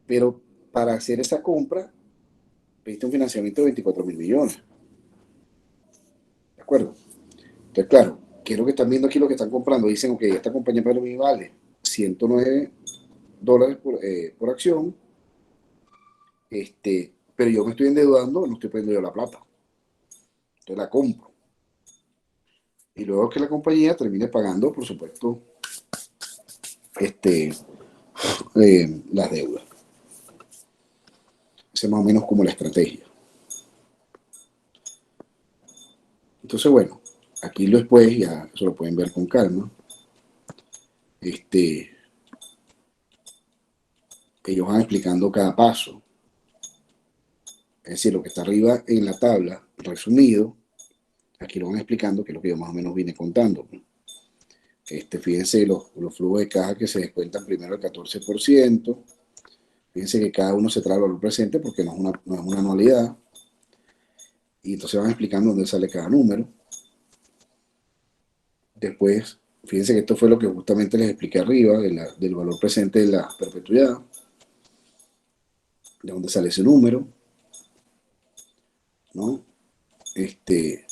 pero para hacer esa compra pediste un financiamiento de 24.000 millones. ¿De acuerdo? Entonces, claro, ¿qué es lo que están viendo aquí? Lo que están comprando. Dicen, ok, esta compañía para mí vale 109 dólares por acción, pero yo me estoy endeudando, no estoy poniendo yo la plata. Entonces la compro. Y luego que la compañía termine pagando, por supuesto, las deudas. Esa es más o menos como la estrategia. Entonces, bueno, aquí después ya eso lo pueden ver con calma. Ellos van explicando cada paso. Es decir, lo que está arriba en la tabla, resumido, aquí lo van explicando, que es lo que yo más o menos vine contando. Fíjense los flujos de caja que se descuentan primero el 14%. Fíjense que cada uno se trae el valor presente porque no es una anualidad. Y entonces van explicando dónde sale cada número. Después, fíjense que esto fue lo que justamente les expliqué arriba, del valor presente de la perpetuidad. De dónde sale ese número, ¿no? Ese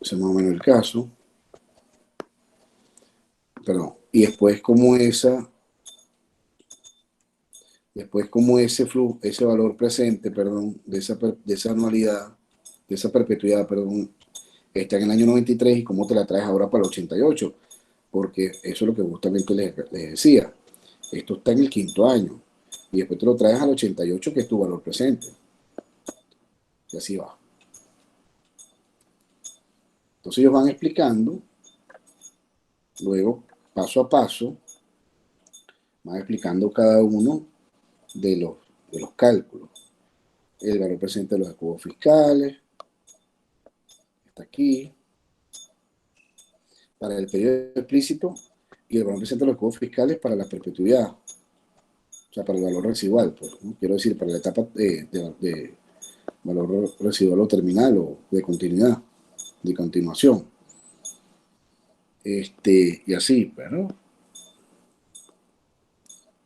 es más o menos el caso. Perdón. Y después como ese flujo, ese valor presente, perdón, de esa anualidad, de esa perpetuidad, perdón, está en el año 93 y cómo te la traes ahora para el 88, porque eso es lo que justamente les decía. Esto está en el quinto año y después te lo traes al 88, que es tu valor presente. Y así va. Entonces ellos van explicando, luego, paso a paso, van explicando cada uno de los cálculos. El valor presente de los activos fiscales, está aquí, para el periodo explícito, y el valor presente de los activos fiscales para la perpetuidad, o sea, para el valor residual, pues, ¿no? Quiero decir, para la etapa de valor residual o terminal o de continuidad. de continuación. Y así, pero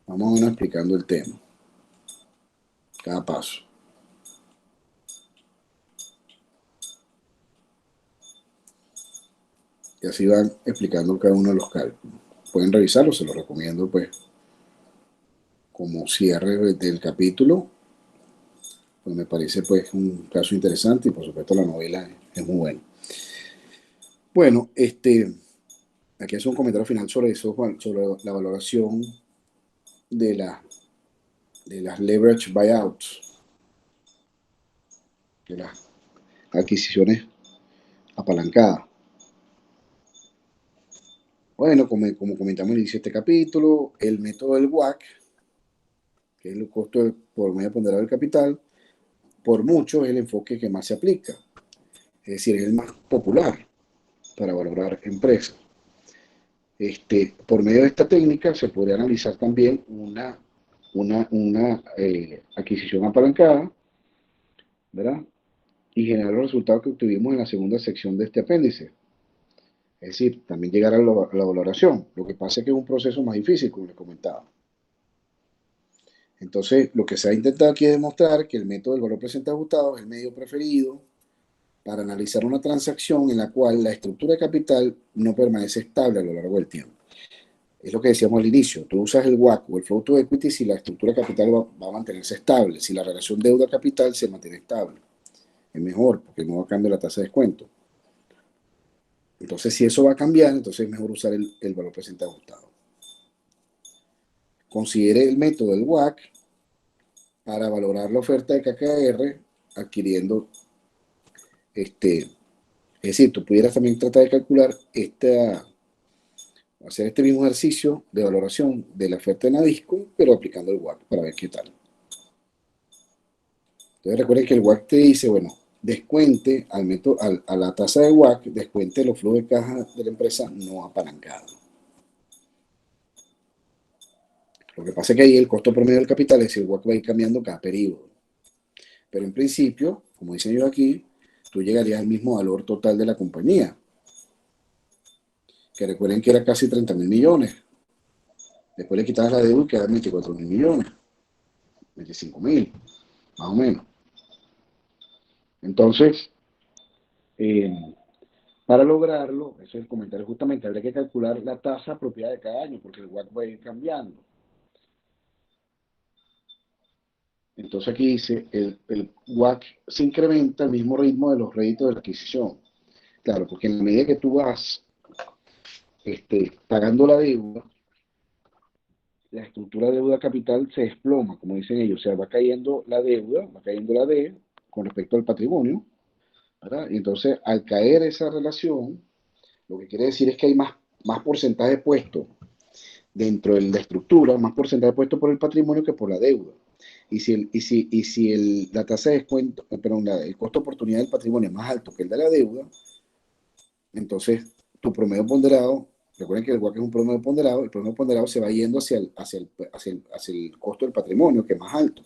vamos a ir explicando el tema, cada paso. Y así van explicando cada uno de los cálculos. Pueden revisarlo, se los recomiendo pues como cierre del capítulo. Pues me parece pues un caso interesante y por supuesto la novela es muy buena. Bueno, aquí es un comentario final sobre eso, sobre la valoración de las leverage buyouts, de las adquisiciones apalancadas. Bueno, como comentamos al inicio de este capítulo, el método del WACC, que es el costo por medio ponderado del capital, por mucho es el enfoque que más se aplica. Es decir, es el más popular para valorar empresas. Por medio de esta técnica se podría analizar también una adquisición apalancada, ¿verdad? Y generar los resultados que obtuvimos en la segunda sección de este apéndice. Es decir, también llegar a la valoración. Lo que pasa es que es un proceso más difícil, como les comentaba. Entonces, lo que se ha intentado aquí es demostrar que el método del valor presente ajustado es el medio preferido para analizar una transacción en la cual la estructura de capital no permanece estable a lo largo del tiempo. Es lo que decíamos al inicio, tú usas el WACC o el flow to equity si la estructura de capital va a mantenerse estable, si la relación deuda-capital se mantiene estable. Es mejor, porque no va a cambiar la tasa de descuento. Entonces, si eso va a cambiar, entonces es mejor usar el valor presente ajustado. Considere el método del WACC para valorar la oferta de KKR adquiriendo es decir, tú pudieras también tratar de calcular hacer este mismo ejercicio de valoración de la oferta de Nabisco, pero aplicando el WACC para ver qué tal. Entonces recuerden que el WACC te dice, bueno, descuente a la tasa de WACC, descuente los flujos de caja de la empresa no apalancados. Lo que pasa es que ahí el costo promedio del capital es el WACC va a ir cambiando cada periodo. Pero en principio, como dicen yo aquí, tú llegarías al mismo valor total de la compañía. Que recuerden que era casi 30.000 millones. Después le quitabas la deuda y quedan 24.000 millones. 25.000, más o menos. Entonces, eh, para lograrlo, eso es el comentario justamente, habría que calcular la tasa propiedad de cada año, porque el WACC va a ir cambiando. Entonces aquí dice, el WACC se incrementa al mismo ritmo de los réditos de la adquisición. Claro, porque en la medida que tú vas pagando la deuda, la estructura de deuda capital se desploma, como dicen ellos, o sea, va cayendo la deuda, va cayendo la D con respecto al patrimonio, ¿verdad? Y entonces, al caer esa relación, lo que quiere decir es que hay más porcentaje puesto dentro de la estructura, más porcentaje puesto por el patrimonio que por la deuda. Y si la tasa de descuento, perdón, el costo de oportunidad del patrimonio es más alto que el de la deuda, entonces tu promedio ponderado, recuerden que el WACC es un promedio ponderado, el promedio ponderado se va yendo hacia el costo del patrimonio, que es más alto.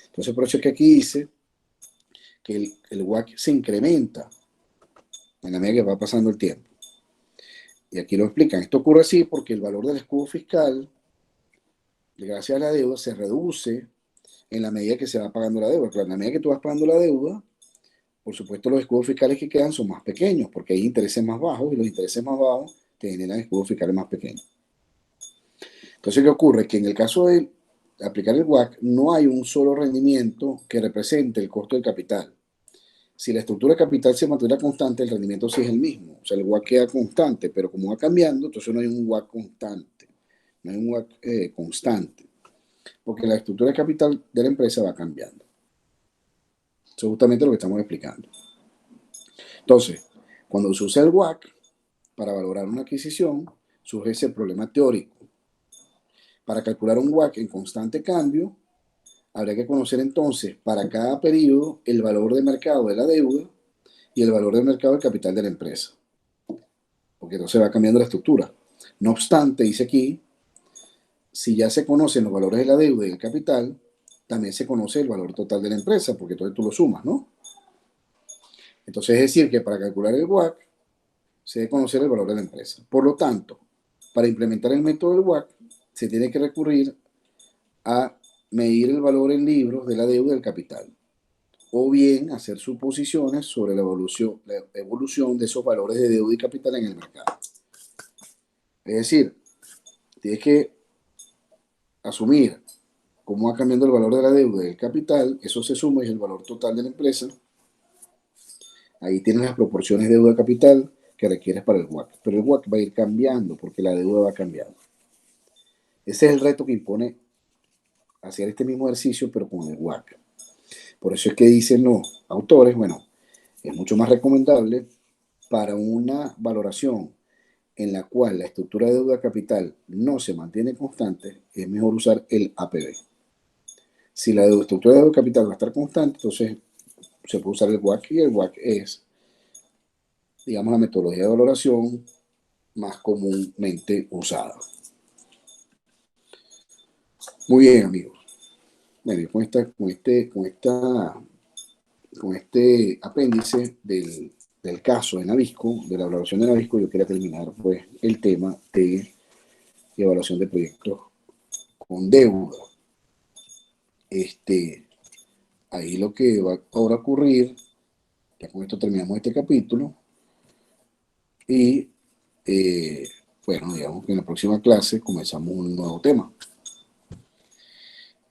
Entonces, por eso es que aquí dice que el WACC se incrementa en la medida que va pasando el tiempo. Y aquí lo explican. Esto ocurre así porque el valor del escudo fiscal, gracias a la deuda, se reduce en la medida que se va pagando la deuda. Claro, en la medida que tú vas pagando la deuda, por supuesto los escudos fiscales que quedan son más pequeños porque hay intereses más bajos y los intereses más bajos te generan escudos fiscales más pequeños. Entonces, ¿qué ocurre? Que en el caso de aplicar el WACC no hay un solo rendimiento que represente el costo del capital. Si la estructura de capital se mantuviera constante, el rendimiento sí es el mismo. O sea, el WACC queda constante, pero como va cambiando, entonces no hay un WACC constante. No hay un WACC constante. Porque la estructura de capital de la empresa va cambiando. Eso es justamente lo que estamos explicando. Entonces, cuando se usa el WACC para valorar una adquisición, surge ese problema teórico. Para calcular un WACC en constante cambio, habría que conocer entonces para cada periodo el valor de mercado de la deuda y el valor de mercado del capital de la empresa. Porque entonces va cambiando la estructura. No obstante, dice aquí, si ya se conocen los valores de la deuda y el capital, también se conoce el valor total de la empresa, porque entonces tú lo sumas, ¿no? Entonces es decir que para calcular el WACC se debe conocer el valor de la empresa. Por lo tanto, para implementar el método del WACC se tiene que recurrir a medir el valor en libros de la deuda del capital, o bien hacer suposiciones sobre la evolución de esos valores de deuda y capital en el mercado. Es decir, tienes que asumir cómo va cambiando el valor de la deuda y del capital, eso se suma y es el valor total de la empresa. Ahí tienes las proporciones de deuda-capital que requieres para el WACC, pero el WACC va a ir cambiando porque la deuda va cambiando. Ese es el reto que impone hacer este mismo ejercicio, pero con el WACC. Por eso es que dicen los autores, bueno, es mucho más recomendable para una valoración en la cual la estructura de deuda capital no se mantiene constante, es mejor usar el APB. Si la estructura de deuda capital va a estar constante, entonces se puede usar el WACC, y el WACC es, digamos, la metodología de valoración más comúnmente usada. Muy bien, amigos. Bueno, con este apéndice del caso de Navisco, de la evaluación de Navisco, yo quería terminar pues el tema de evaluación de proyectos con deuda. Ahí lo que va ahora a ocurrir, ya con esto terminamos este capítulo, y bueno, digamos que en la próxima clase comenzamos un nuevo tema.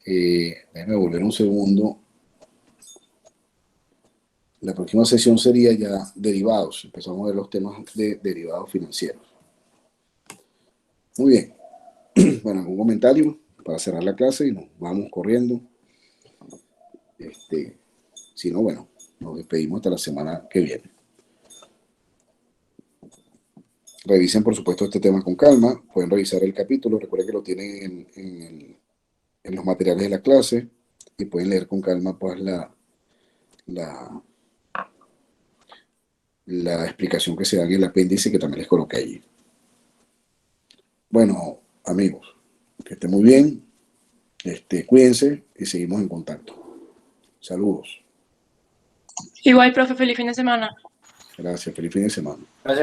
Déjenme volver un segundo. La próxima sesión sería ya derivados. Empezamos a ver los temas de derivados financieros. Muy bien. Bueno, algún comentario para cerrar la clase y nos vamos corriendo. Si no, bueno, nos despedimos hasta la semana que viene. Revisen, por supuesto, este tema con calma. Pueden revisar el capítulo. Recuerden que lo tienen en los materiales de la clase y pueden leer con calma pues la explicación que se da en el apéndice que también les coloqué allí. Bueno, amigos, que estén muy bien. Cuídense y seguimos en contacto. Saludos. Igual, profe, feliz fin de semana. Gracias, feliz fin de semana. Gracias.